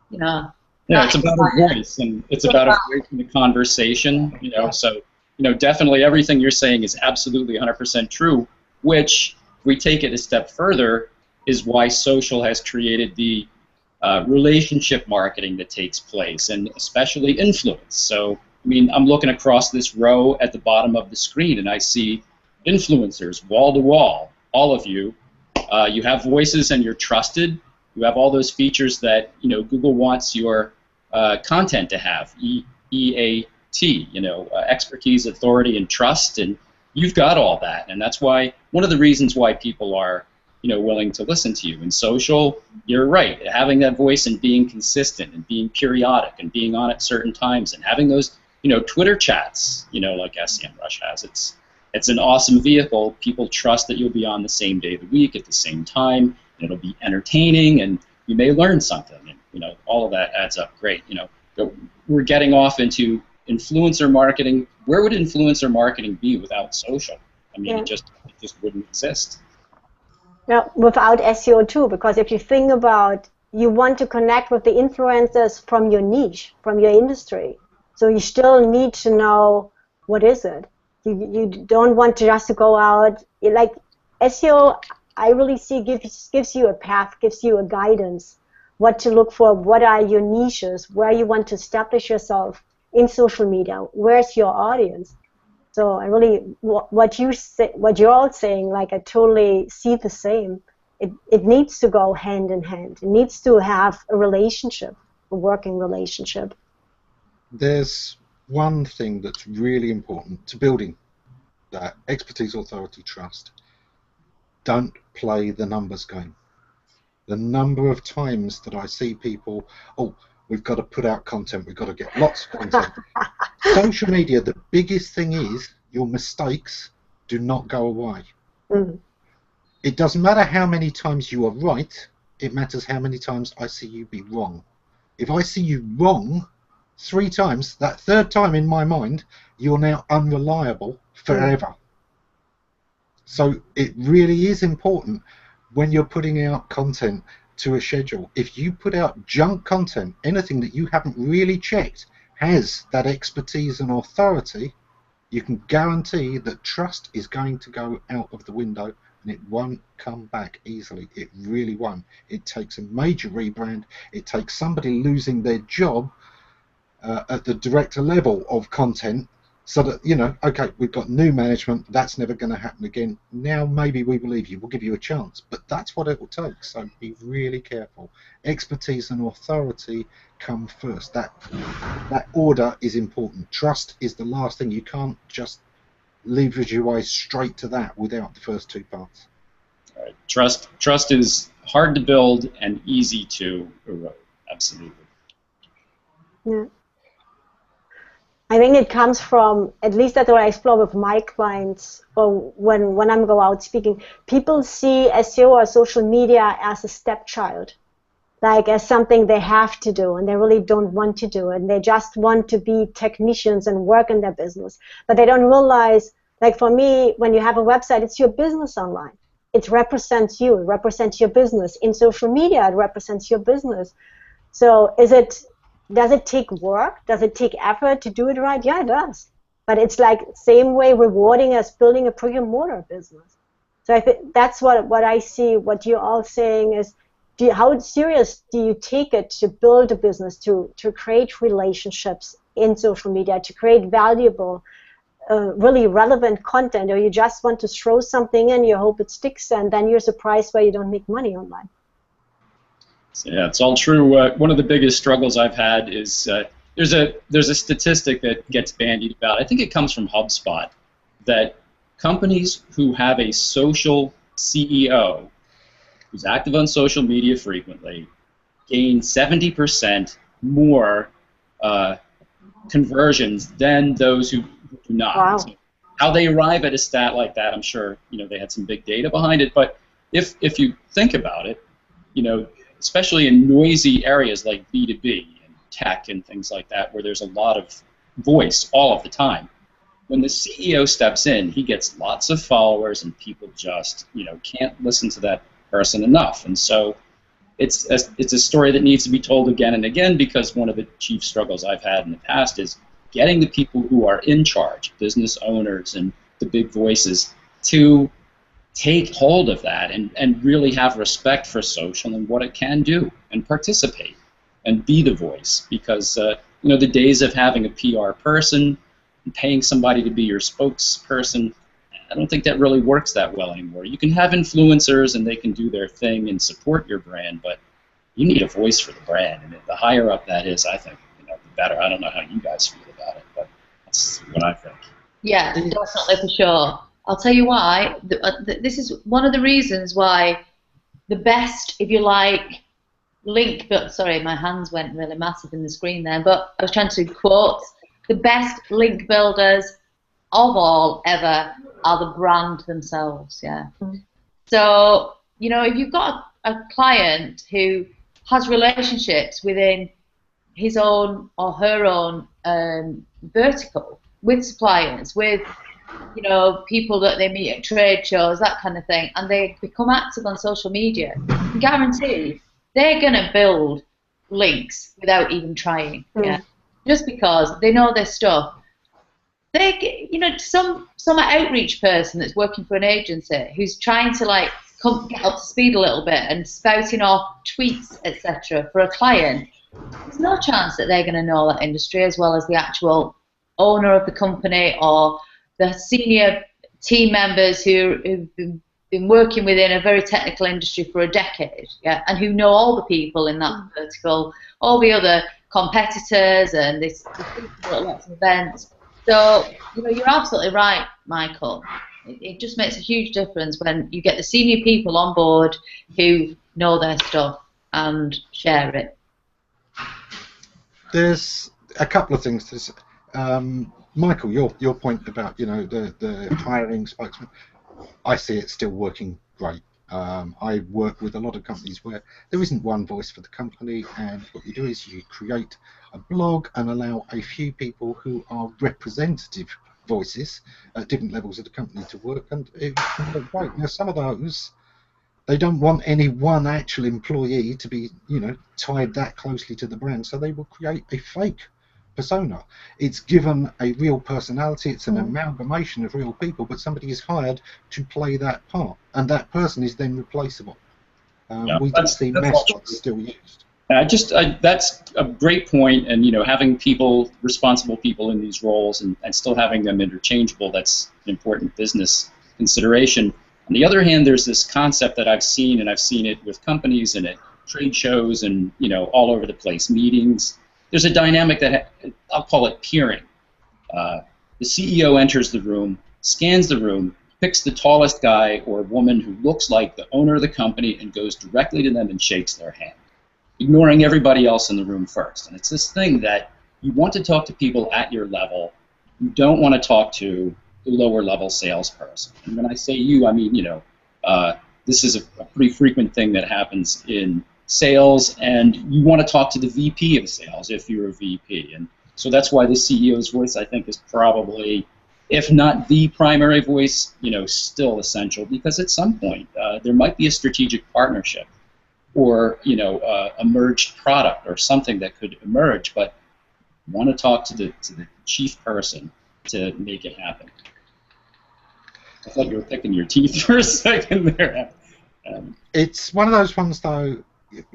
you know. Yeah, it's about a voice, and it's about a voice in the conversation, you know. So, you know, definitely everything you're saying is absolutely 100% true, which, if we take it a step further, is why social has created the relationship marketing that takes place, and especially influence. So, I mean, I'm looking across this row at the bottom of the screen, and I see influencers, wall to wall, all of you. You have voices, and you're trusted. You have all those features that, you know, Google wants your content to have. EAT, you know, expertise, authority, and trust, and you've got all that, and that's why one of the reasons why people are, you know, willing to listen to you. In social, you're right, having that voice and being consistent and being periodic and being on at certain times and having those, you know, Twitter chats, you know, like SEMrush has. It's an awesome vehicle. People trust that you'll be on the same day of the week at the same time. And it'll be entertaining, and you may learn something. And, you know, all of that adds up great. You know, we're getting off into influencer marketing. Where would influencer marketing be without social? I mean, it just wouldn't exist. Yeah, without SEO too, because if you think about, you want to connect with the influencers from your niche, from your industry. So you still need to know what is it. You don't want to just to go out, like SEO, I really see gives you a path, gives you a guidance, what to look for, what are your niches, where you want to establish yourself in social media, where's your audience. So I really, what you're all saying, like I totally see the same. It needs to go hand in hand. It needs to have a relationship, a working relationship. There's one thing that's really important to building that expertise, authority, trust. Don't play the numbers game. The number of times that I see people, oh, we've got to put out content, we've got to get lots of content. Social media, the biggest thing is your mistakes do not go away. It doesn't matter how many times you are right, it matters how many times I see you be wrong. If I see you wrong 3 times, that 3rd time in my mind, you're now unreliable forever. So it really is important when you're putting out content to a schedule. If you put out junk content, anything that you haven't really checked has that expertise and authority, you can guarantee that trust is going to go out of the window and it won't come back easily. It really won't. It takes a major rebrand. It takes somebody losing their job at the director level of content, so that, you know, okay, we've got new management, that's never going to happen again. Now maybe we believe you, we'll give you a chance. But that's what it will take, so be really careful. Expertise and authority come first. That order is important. Trust is the last thing. You can't just leverage your way straight to that without the first 2 parts. All right. Trust is hard to build and easy to erode. Absolutely. Yeah. I think it comes from, at least that's what I explore with my clients, or when I'm go out speaking, people see SEO or social media as a stepchild, like as something they have to do, and they really don't want to do it, and they just want to be technicians and work in their business. But they don't realize, like for me, when you have a website, it's your business online. It represents you, it represents your business. In social media, it represents your business. So does it take work? Does it take effort to do it right? Yeah, it does. but it's like same way rewarding as building a brick and mortar business. So I think that's what I see. What you're all saying is, how serious do you take it to build a business, to create relationships in social media, to create valuable, really relevant content, or you just want to throw something in, you hope it sticks, and then you're surprised why you don't make money online? Yeah, it's all true. One of the biggest struggles I've had is there's a statistic that gets bandied about. I think it comes from HubSpot, that companies who have a social CEO who's active on social media frequently gain 70% more conversions than those who do not. Wow. So how they arrive at a stat like that, I'm sure they had some big data behind it. But if you think about it, especially in noisy areas like B2B and tech and things like that, where there's a lot of voice all of the time, when the CEO steps in, he gets lots of followers, and people just can't listen to that person enough. And so it's a story that needs to be told again and again, because one of the chief struggles I've had in the past is getting the people who are in charge, business owners and the big voices, to take hold of that and really have respect for social and what it can do, and participate and be the voice. Because the days of having a PR person and paying somebody to be your spokesperson, I don't think that really works that well anymore. You can have influencers and they can do their thing and support your brand, but you need a voice for the brand, and the higher up that is, I think, the better. I don't know how you guys feel about it, but that's what I think. Yeah, definitely, for sure. I'll tell you why. This is one of the reasons why the best, if you like, link, but sorry, my hands went really massive in the screen there, but I was trying to quote, the best link builders of all ever are the brand themselves, yeah. Mm-hmm. So, if you've got a client who has relationships within his own or her own vertical, with suppliers, with people that they meet at trade shows, that kind of thing, and they become active on social media, I can guarantee they're going to build links without even trying, yeah, just because they know their stuff. They, some outreach person that's working for an agency who's trying to get up to speed a little bit and spouting off tweets, etc., for a client, there's no chance that they're going to know that industry as well as the actual owner of the company or the senior team members who've been working within a very technical industry for a decade, yeah, and who know all the people in that vertical, all the other competitors, and this people at lots of events. So, you're absolutely right, Michael. It just makes a huge difference when you get the senior people on board who know their stuff and share it. There's a couple of things to say. Michael, your point about the hiring spokesman, I see it still working great. I work with a lot of companies where there isn't one voice for the company, and what you do is you create a blog and allow a few people who are representative voices at different levels of the company to work, and it can work great. Now, some of those, they don't want any one actual employee to be tied that closely to the brand, so they will create a fake persona. It's given a real personality, it's an amalgamation of real people, but somebody is hired to play that part, and that person is then replaceable. We do see mascots still used. That's a great point, and having responsible people in these roles and still having them interchangeable, that's an important business consideration. On the other hand, there's this concept that I've seen it with companies and at trade shows and all over the place, meetings. There's a dynamic that I'll call it peering. The CEO enters the room, scans the room, picks the tallest guy or woman who looks like the owner of the company and goes directly to them and shakes their hand, ignoring everybody else in the room first. And it's this thing that you want to talk to people at your level. You don't want to talk to the lower level salesperson. And when I say you, I mean, this is a pretty frequent thing that happens in sales, and you want to talk to the VP of sales if you're a VP. And so that's why the CEO's voice, I think, is probably, if not the primary voice, still essential, because at some point there might be a strategic partnership or a merged product or something that could emerge, but you want to talk to the chief person to make it happen. I thought you were picking your teeth for a second there. It's one of those ones, though,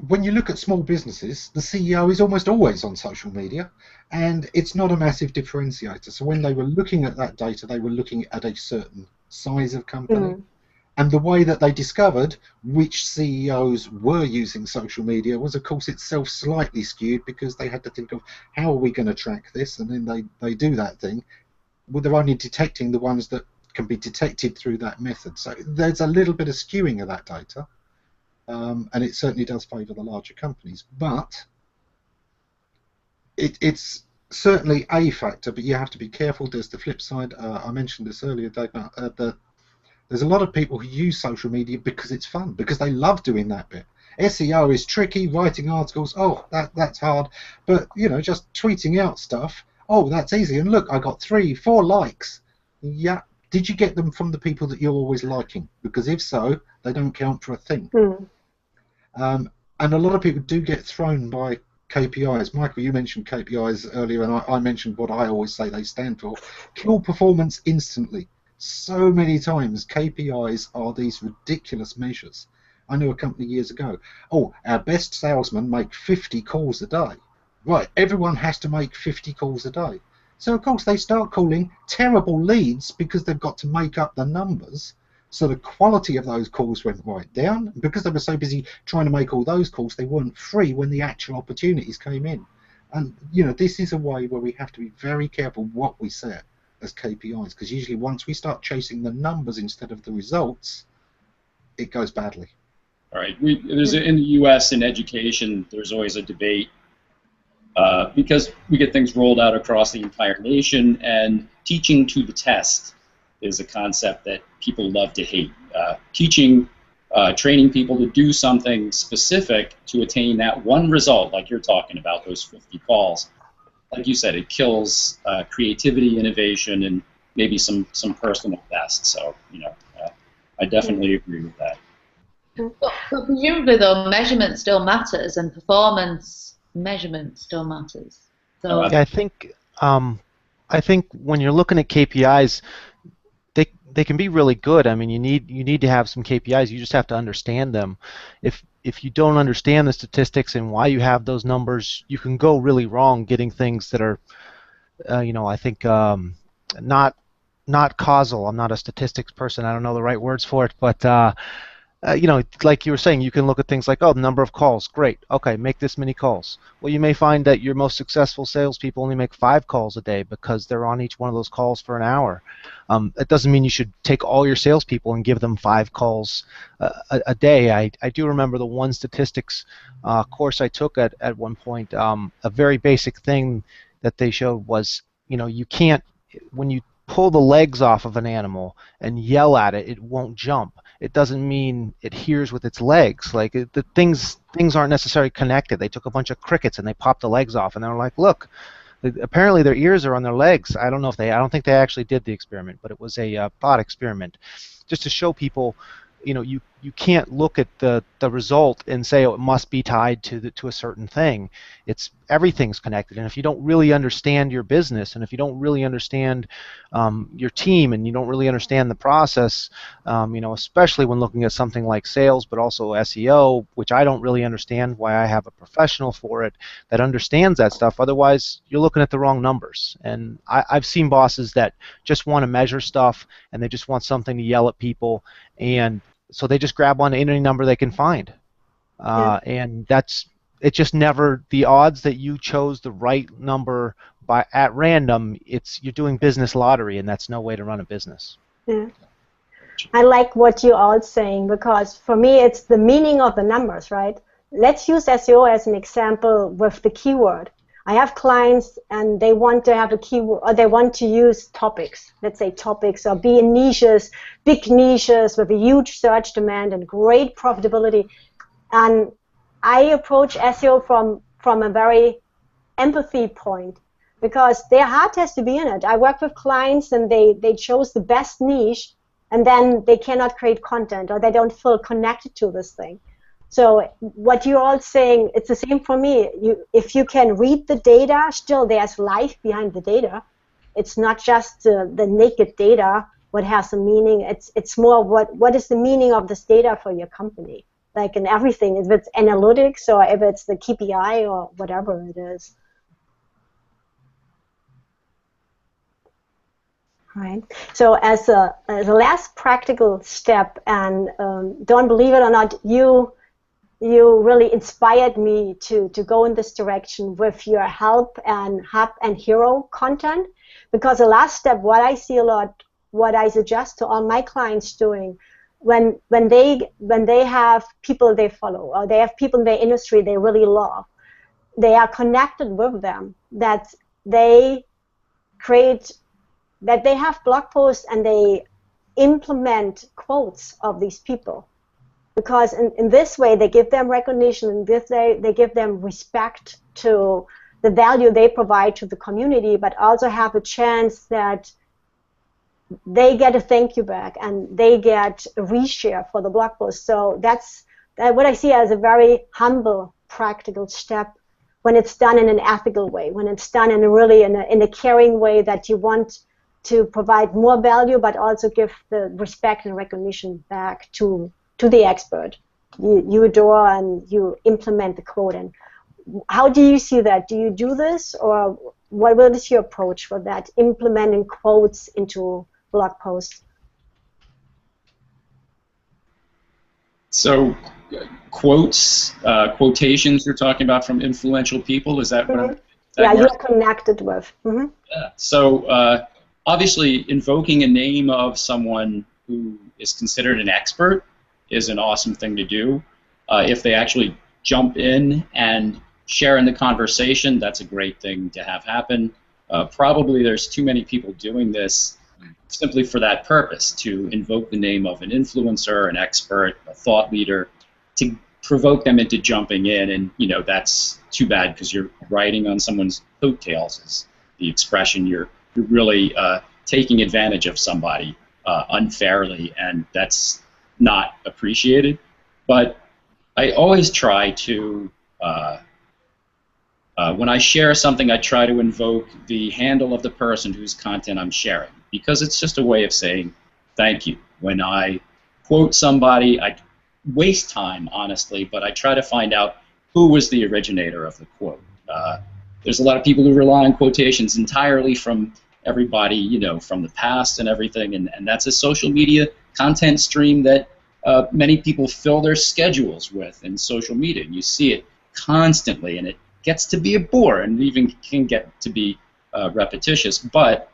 when you look at small businesses, the CEO is almost always on social media, and it's not a massive differentiator. So when they were looking at that data, they were looking at a certain size of company. And the way that they discovered which CEOs were using social media was, of course, itself slightly skewed, because they had to think of, how are we going to track this? And then they do that thing. Well, they're only detecting the ones that can be detected through that method. So there's a little bit of skewing of that data, and it certainly does favour the larger companies. But it's certainly a factor, but you have to be careful. There's the flip side. I mentioned this earlier, Dagmar, that there's a lot of people who use social media because it's fun, because they love doing that bit. SEO is tricky, writing articles, oh, that's hard. But, you know, just tweeting out stuff, oh, that's easy. And look, I got 3, 4 likes. Yeah. Did you get them from the people that you're always liking? Because if so, they don't count for a thing. And a lot of people do get thrown by KPIs. Michael, you mentioned KPIs earlier, and I mentioned what I always say they stand for. Kill performance instantly. So many times KPIs are these ridiculous measures. I knew a company years ago, oh, our best salesmen make 50 calls a day. Right, everyone has to make 50 calls a day. So, of course, they start calling terrible leads because they've got to make up the numbers. So the quality of those calls went right down. Because they were so busy trying to make all those calls, they weren't free when the actual opportunities came in. And, you know, this is a way where we have to be very careful what we set as KPIs, because usually once we start chasing the numbers instead of the results, it goes badly. All right. In the U.S. in education, there's always a debate because we get things rolled out across the entire nation, and teaching to the test is a concept that people love to hate. Training people to do something specific to attain that one result, like you're talking about, those 50 calls. Like you said, it kills creativity, innovation, and maybe some personal best. So, you know, I definitely agree with that. But presumably, though, measurement still matters, and performance measurement still matters. So yeah, I think when you're looking at KPIs, they can be really good. I mean, you need to have some KPIs. You just have to understand them. If you don't understand the statistics and why you have those numbers, you can go really wrong getting things that are, you know, I think not causal. I'm not a statistics person. I don't know the right words for it, but you know, like you were saying, you can look at things like, oh, the number of calls, great. Okay, make this many calls. Well, you may find that your most successful salespeople only make 5 calls a day because they're on each one of those calls for an hour. It doesn't mean you should take all your salespeople and give them 5 calls a day. I do remember the one statistics course I took at one point. A very basic thing that they showed was, you know, you can't, when you pull the legs off of an animal and yell at it, it won't jump. It doesn't mean it hears with its legs. Like the things aren't necessarily connected. They took a bunch of crickets and they popped the legs off, and they were like, look, apparently their ears are on their legs. I don't think they actually did the experiment, but it was a thought experiment, just to show people, you know, you can't look at the result and say, oh, it must be tied to a certain thing. Everything's connected, and if you don't really understand your business, and if you don't really understand your team, and you don't really understand the process, you know, especially when looking at something like sales, but also SEO, which I don't really understand, why I have a professional for it that understands that stuff. Otherwise, you're looking at the wrong numbers. And I've seen bosses that just want to measure stuff, and they just want something to yell at people, and so they just grab on any number they can find, and it's just never the odds that you chose the right number at random. You're doing business lottery, and that's no way to run a business. Yeah. I like what you're all saying, because for me it's the meaning of the numbers, right? Let's use SEO as an example with the keyword. I have clients and they want to have a keyword, or they want to use topics, let's say topics, or be in niches, big niches with a huge search demand and great profitability. And I approach SEO from a very empathy point, because their heart has to be in it. I work with clients and they chose the best niche, and then they cannot create content, or they don't feel connected to this thing. So what you're all saying, it's the same for me. If you can read the data, still there's life behind the data. it's not just the naked data what has a meaning. It's more what is the meaning of this data for your company, like in everything, if it's analytics or if it's the KPI or whatever it is. Right. So as a last practical step, and don't believe it or not, you really inspired me to go in this direction with your help and hub and hero content, because the last step, what I see a lot, what I suggest to all my clients doing, when they have people they follow or they have people in their industry they really love, they are connected with them, that they have blog posts and they implement quotes of these people, because in this way they give them recognition, in this way they give them respect to the value they provide to the community, but also have a chance that they get a thank you back and they get a reshare for the blog post. So that's what I see as a very humble, practical step when it's done in an ethical way, when it's done in a caring way, that you want to provide more value but also give the respect and recognition back to the expert you adore, and you implement the quote. And how do you see that? Do you do this, or what is your approach for that, implementing quotes into blog posts? So quotes, quotations you're talking about from influential people, is that what you're connected with? Yeah. So obviously invoking a name of someone who is considered an expert is an awesome thing to do. If they actually jump in and share in the conversation, that's a great thing to have happen. Probably there's too many people doing this simply for that purpose, to invoke the name of an influencer, an expert, a thought leader, to provoke them into jumping in, and that's too bad, because you're riding on someone's coattails, is the expression. You're really taking advantage of somebody unfairly, and that's not appreciated. But I always try to, when I share something, I try to invoke the handle of the person whose content I'm sharing, because it's just a way of saying thank you. When I quote somebody, I waste time, honestly, but I try to find out who was the originator of the quote. There's a lot of people who rely on quotations entirely from everybody, from the past and everything, and that's a social media content stream that many people fill their schedules with in social media, and you see it constantly, and it gets to be a bore, and even can get to be repetitious. But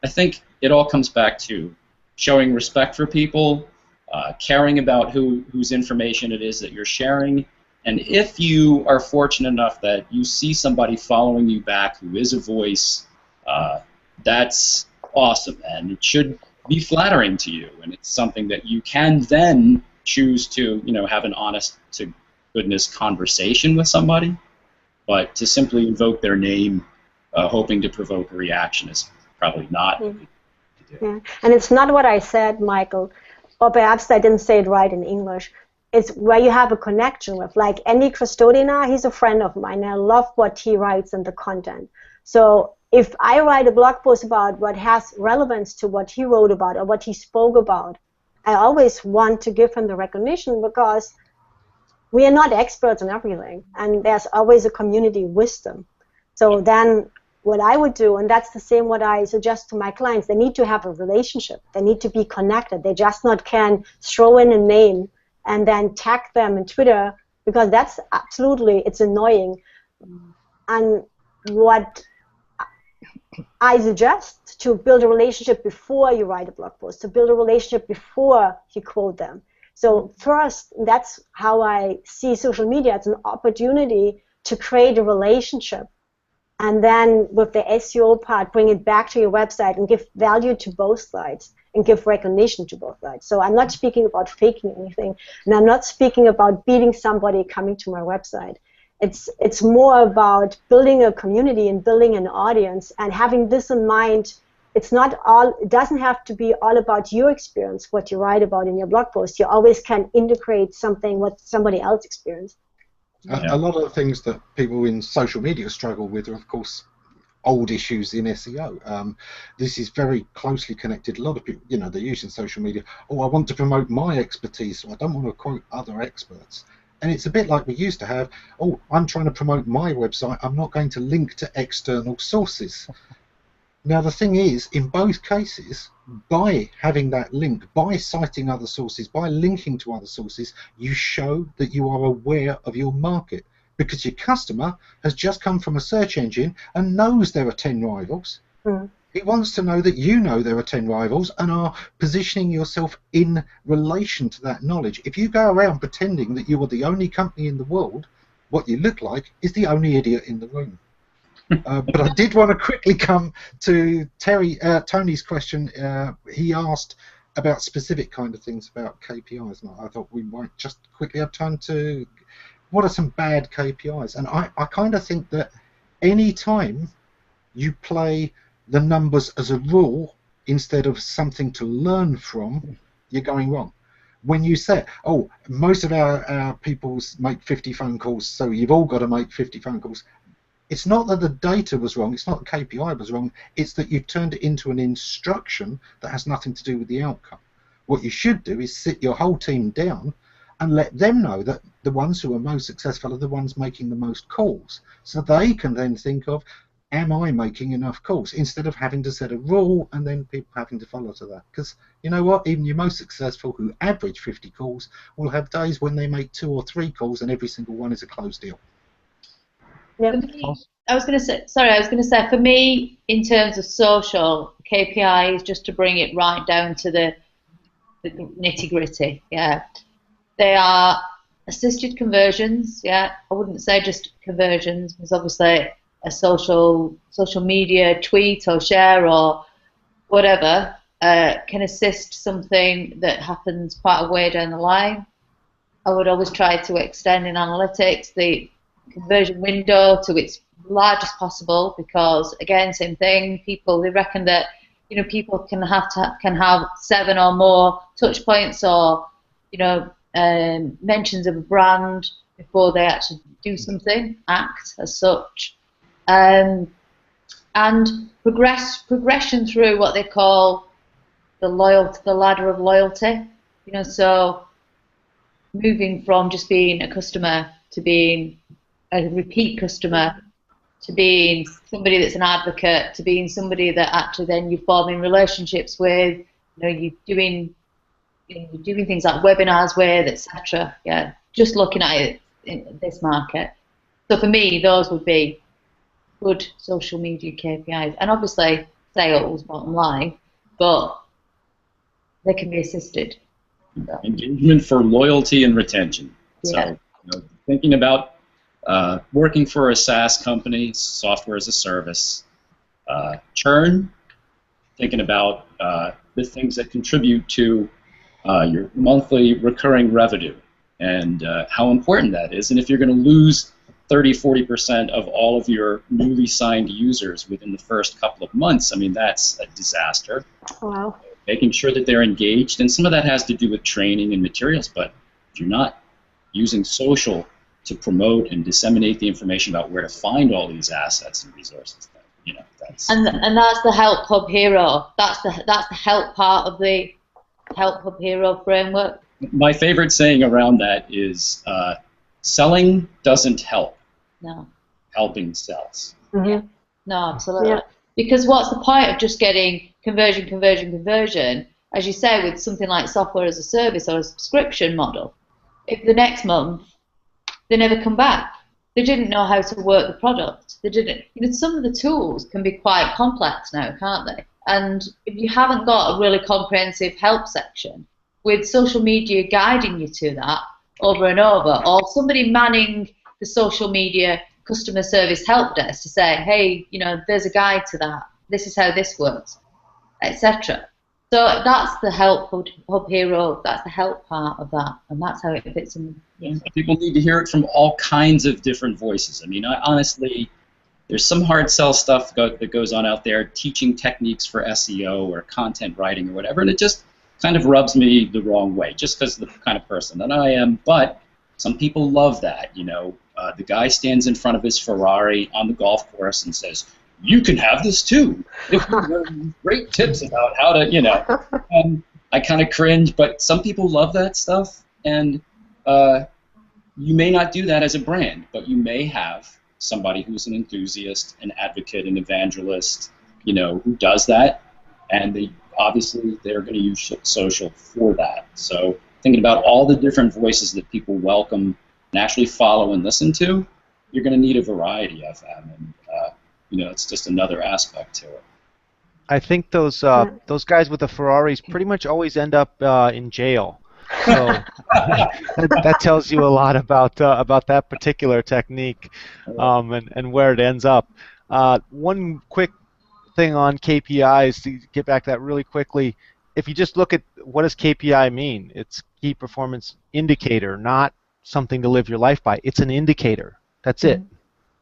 I think it all comes back to showing respect for people, caring about whose information it is that you're sharing, and if you are fortunate enough that you see somebody following you back who is a voice, that's awesome, and it should be flattering to you, and it's something that you can then choose to, have an honest-to-goodness conversation with somebody. But to simply invoke their name, hoping to provoke a reaction, is probably not. Yeah. And it's not what I said, Michael, or perhaps I didn't say it right in English. It's where you have a connection with, like Andy Cristodina, he's a friend of mine. I love what he writes in the content. So if I write a blog post about what has relevance to what he wrote about or what he spoke about, I always want to give him the recognition, because we are not experts on everything, and there's always a community wisdom. So then what I would do, and that's the same what I suggest to my clients, they need to have a relationship. They need to be connected. They just not can throw in a name and then tag them in Twitter, because that's absolutely, it's annoying. And what I suggest, to build a relationship before you write a blog post, to build a relationship before you quote them. So first, that's how I see social media. It's an opportunity to create a relationship, and then with the SEO part, bring it back to your website and give value to both sides and give recognition to both sides. So I'm not speaking about faking anything, and I'm not speaking about beating somebody coming to my website. It's more about building a community and building an audience, and having this in mind. It doesn't have to be all about your experience, what you write about in your blog post. You always can integrate something what somebody else experienced. A lot of the things that people in social media struggle with are, of course, old issues in SEO. This is very closely connected. A lot of people, they're using social media. Oh, I want to promote my expertise, so I don't want to quote other experts. And it's a bit like we used to have, oh, I'm trying to promote my website, I'm not going to link to external sources. Now, the thing is, in both cases, by having that link, by citing other sources, by linking to other sources, you show that you are aware of your market, because your customer has just come from a search engine and knows there are 10 rivals. He wants to know that you know there are 10 rivals and are positioning yourself in relation to that knowledge. If you go around pretending that you are the only company in the world, what you look like is the only idiot in the room. But I did want to quickly come to Tony's question. He asked about specific kind of things about KPIs, and I thought we might just quickly have time to. What are some bad KPIs? And I kind of think that any time you play the numbers as a rule instead of something to learn from, you're going wrong. When you say, oh, most of our people make 50 phone calls, so you've all got to make 50 phone calls. It's not that the data was wrong, it's not the KPI was wrong, it's that you've turned it into an instruction that has nothing to do with the outcome. What you should do is sit your whole team down and let them know that the ones who are most successful are the ones making the most calls. So they can then think of, am I making enough calls? Instead of having to set a rule and then people having to follow to that. Because you know what, even your most successful who average 50 calls will have days when they make 2 or 3 calls and every single one is a closed deal. Yep. I was going to say, for me, in terms of social, KPI is just to bring it right down to the nitty-gritty. Yeah, they are assisted conversions. Yeah, I wouldn't say just conversions, because obviously a social media tweet or share or whatever can assist something that happens quite a way down the line. I would always try to extend in analytics the conversion window to its largest possible, because again, same thing, they reckon that people can have 7 or more touch points or mentions of a brand before they actually do something, act as such, and progression through what they call the ladder of loyalty. So moving from just being a customer to being a repeat customer, to being somebody that's an advocate, to being somebody that actually then you're forming relationships with, you're doing things like webinars with, etc. Yeah, just looking at it in this market. So for me, those would be good social media KPIs, and obviously sales, bottom line, but they can be assisted. So. Engagement for loyalty and retention. Yeah. So thinking about working for a SaaS company, software as a service, churn, thinking about the things that contribute to your monthly recurring revenue and how important that is. And if you're going to lose 30-40% of all of your newly signed users within the first couple of months, I mean, that's a disaster. Wow. Making sure that they're engaged, and some of that has to do with training and materials, but if you're not using social to promote and disseminate the information about where to find all these assets and resources, that's... And that's the Help Hub Hero. That's the help part of the Help Hub Hero framework. My favorite saying around that is, selling doesn't help. No. Helping sells. Mm-hmm. No, absolutely. Yeah. Because what's the point of just getting conversion, as you say, with something like software as a service or a subscription model, if the next month they never come back? They didn't know how to work the product. They didn't. Some of the tools can be quite complex now, can't they? And if you haven't got a really comprehensive help section with social media guiding you to that over and over, or somebody manning the social media customer service help desk to say, hey, there's a guide to that. This is how this works, etc. So that's the Help Hub Hero. That's the help part of that, and that's how it fits in. Yeah. People need to hear it from all kinds of different voices. I mean, honestly, there's some hard sell stuff that goes on out there, teaching techniques for SEO or content writing or whatever, and it just kind of rubs me the wrong way, just because of the kind of person that I am. But some people love that. The guy stands in front of his Ferrari on the golf course and says, you can have this too. Great tips about how to, And I kind of cringe, but some people love that stuff, and you may not do that as a brand, but you may have somebody who's an enthusiast, an advocate, an evangelist, who does that, and they're going to use social for that. So thinking about all the different voices that people welcome and actually follow and listen to, you're going to need a variety of them, and it's just another aspect to it. I think those guys with the Ferraris pretty much always end up in jail. So that tells you a lot about that particular technique, and where it ends up. One quick thing on KPIs, to get back to that really quickly. If you just look at what does KPI mean, it's key performance indicator, not something to live your life by. It's an indicator. That's it.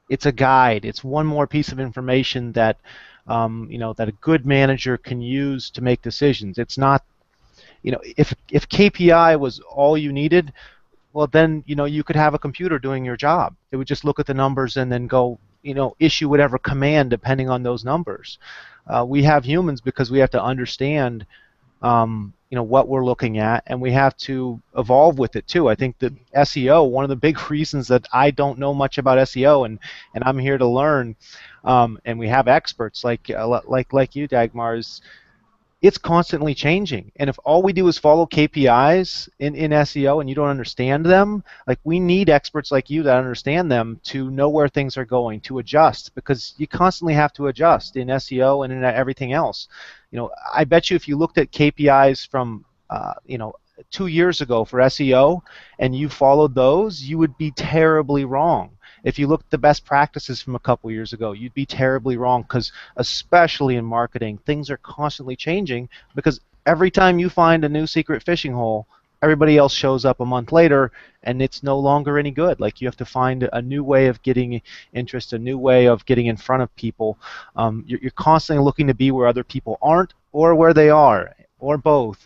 It's a guide. It's one more piece of information that that a good manager can use to make decisions. It's not, if KPI was all you needed, well then you could have a computer doing your job. It would just look at the numbers and then go issue whatever command depending on those numbers. We have humans because we have to understand what we're looking at, and we have to evolve with it too. I think that SEO, one of the big reasons that I don't know much about SEO, and I'm here to learn, and we have experts like you, Dagmar, is it's constantly changing. And if all we do is follow KPIs in SEO and you don't understand them, like, we need experts like you that understand them to know where things are going, to adjust, because you constantly have to adjust in SEO and in everything else. I bet you if you looked at KPIs from 2 years ago for SEO and you followed those, you would be terribly wrong. If you look at the best practices from a couple years ago, you'd be terribly wrong, because especially in marketing, things are constantly changing, because every time you find a new secret fishing hole, everybody else shows up a month later and it's no longer any good. Like, you have to find a new way of getting interest, a new way of getting in front of people. You're constantly looking to be where other people aren't, or where they are, or both.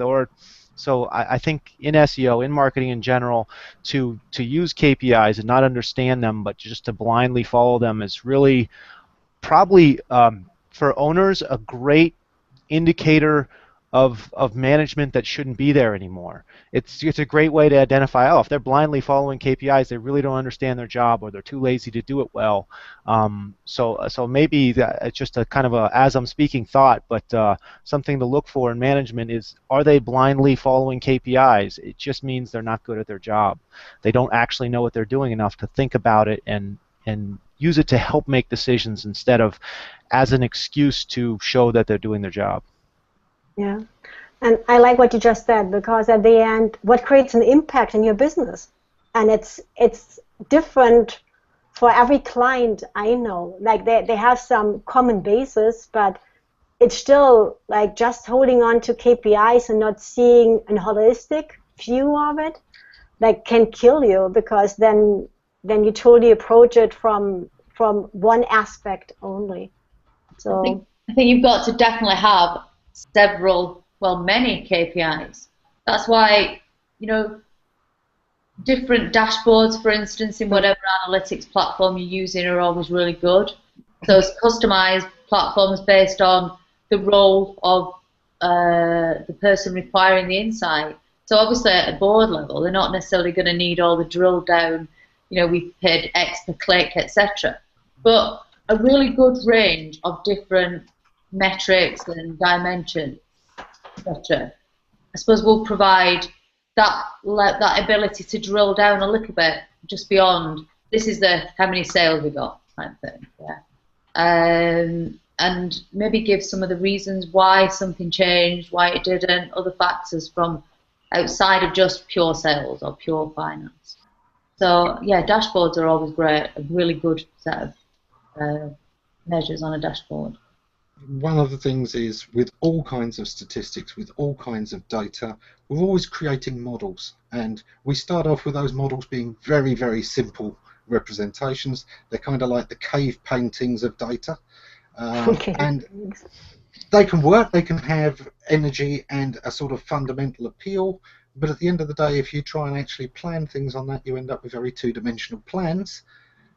So I think in SEO, in marketing in general, to use KPIs and not understand them, but just to blindly follow them, is really probably, for owners, a great indicator of management that shouldn't be there anymore. It's a great way to identify, if they're blindly following KPIs, they really don't understand their job, or they're too lazy to do it well. So maybe it's just a kind of a as I'm speaking thought, but something to look for in management is, are they blindly following KPIs? It just means they're not good at their job. They don't actually know what they're doing enough to think about it and use it to help make decisions, instead of as an excuse to show that they're doing their job. Yeah, and I like what you just said, because at the end, what creates an impact in your business, and it's different for every client I know. Like, they have some common basis, but it's still like just holding on to KPIs and not seeing a holistic view of it, like, can kill you, because then you totally approach it from one aspect only. So I think you've got to definitely have many KPIs. That's why, different dashboards, for instance, in whatever analytics platform you're using, are always really good. So it's customized platforms based on the role of the person requiring the insight. So obviously at a board level, they're not necessarily going to need all the drill down, we've paid X per click, etc. But a really good range of different metrics and dimensions, etc., I suppose, will provide that ability to drill down a little bit just beyond, this is how many sales we got type thing. And maybe give some of the reasons why something changed, why it didn't, other factors from outside of just pure sales or pure finance. So yeah, dashboards are always great, a really good set of measures on a dashboard. One of the things is, with all kinds of statistics, with all kinds of data, we're always creating models, and we start off with those models being very, very simple representations. They're kind of like the cave paintings of data, and they can work, they can have energy and a sort of fundamental appeal, but at the end of the day, if you try and actually plan things on that, you end up with very two-dimensional plans,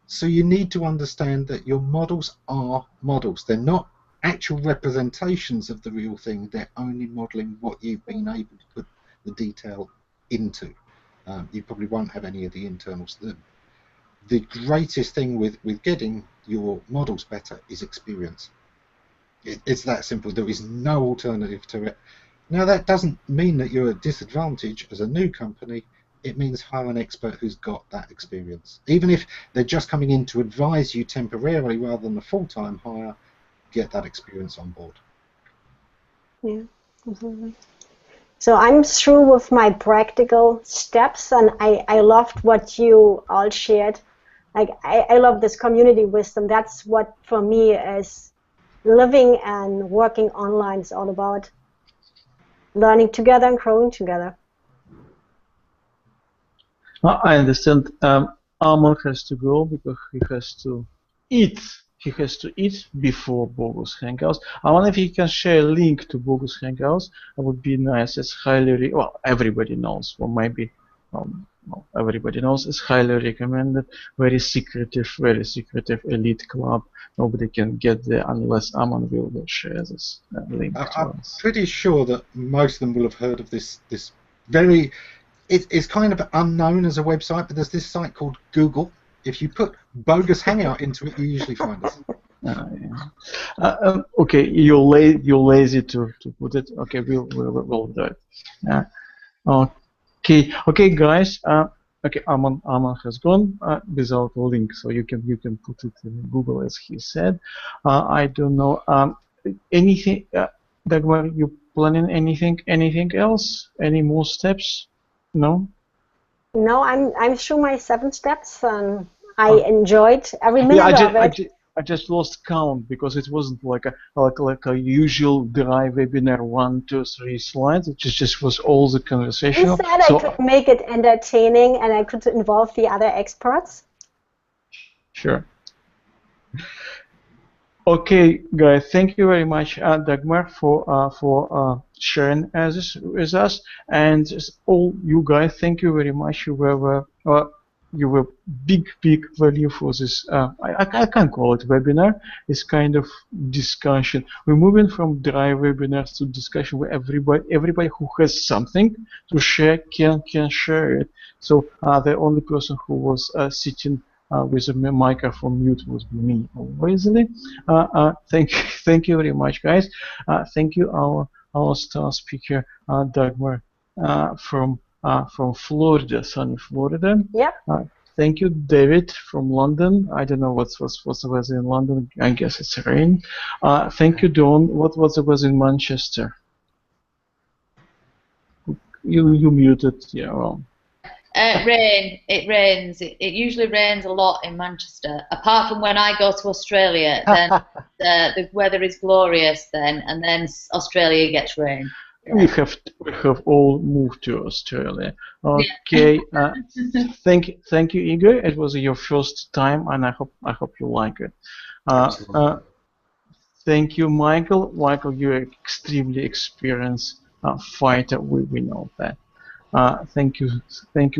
So you need to understand that your models are models. They're not actual representations of the real thing. They're only modeling what you've been able to put the detail into. You probably won't have any of the internals. The greatest thing with getting your models better is experience. It's that simple. There is no alternative to it. Now, that doesn't mean that you're at a disadvantage as a new company. It means hire an expert who's got that experience. Even if they're just coming in to advise you temporarily rather than a full-time hire, get that experience on board. Yeah, absolutely. So I'm through with my practical steps, and I loved what you all shared. Like, I love this community wisdom. That's what, for me, is living and working online is all about. Learning together and growing together. I understand. Armand has to go because he has to eat. He has to eat before Bogus Hangouts. I wonder if he can share a link to Bogus Hangouts. That would be nice. It's highly, well, everybody knows, or maybe well, everybody knows. It's highly recommended. Very secretive elite club. Nobody can get there unless Armand will share this link to I'm us. pretty sure that most of them will have heard of this very. It's kind of unknown as a website, but there's this site called Google. If you put Bogus Hangout into it, you usually find us. Yeah. Okay, you're lazy to put it. Okay, we'll do it. Okay, guys. Okay, Armand has gone without a link, so you can put it in Google as he said. I don't know. Anything, Dagmar? You planning anything else? Any more steps? No. No, I'm through my 7 steps, and I enjoyed every minute of it. I just lost count because it wasn't like a usual dry webinar 1, 2, 3 slides. It just was all the conversation. You said I could make it entertaining and I could involve the other experts. Sure. Okay, guys, thank you very much, Dagmar, for sharing this with us, and all you guys. Thank you very much. You were big value for this. I can't call it webinar. It's kind of discussion. We're moving from dry webinars to discussion where everybody who has something to share can share it. So the only person who was sitting with a microphone mute was me, obviously. Thank you very much, guys. Thank you, our star speaker, Dagmar, from Florida, sunny Florida. Yep. Thank you, David, from London. I don't know what's the weather in London. I guess it's rain. Thank you, Dawn. What was the weather in Manchester? You muted. Yeah, well. Rain. It rains. It usually rains a lot in Manchester. Apart from when I go to Australia, then the weather is glorious then, and then Australia gets rain. Yeah. We have all moved to Australia. Okay. Yeah. Thank you, Igor. It was your first time, and I hope you like it. Thank you, Michael. Michael, you're an extremely experienced fighter. We know that. Thank you,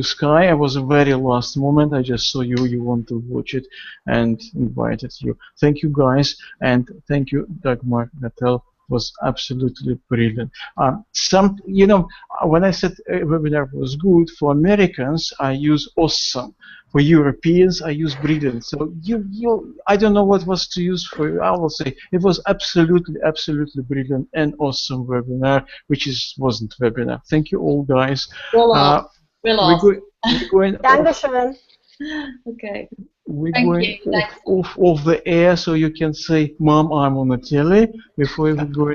Sky. It was a very last moment. I just saw you want to watch it and invited you. Thank you, guys, and thank you, Dagmar Gatell. Was absolutely brilliant. When I said a webinar was good for Americans, I use awesome. For Europeans, I use brilliant. So I don't know what was to use for you. I will say it was absolutely brilliant and awesome webinar, which wasn't webinar. Thank you all, guys. We're going Dankeschön. Okay. We're going off the air, so you can say, "Mom, I'm on the telly," before we go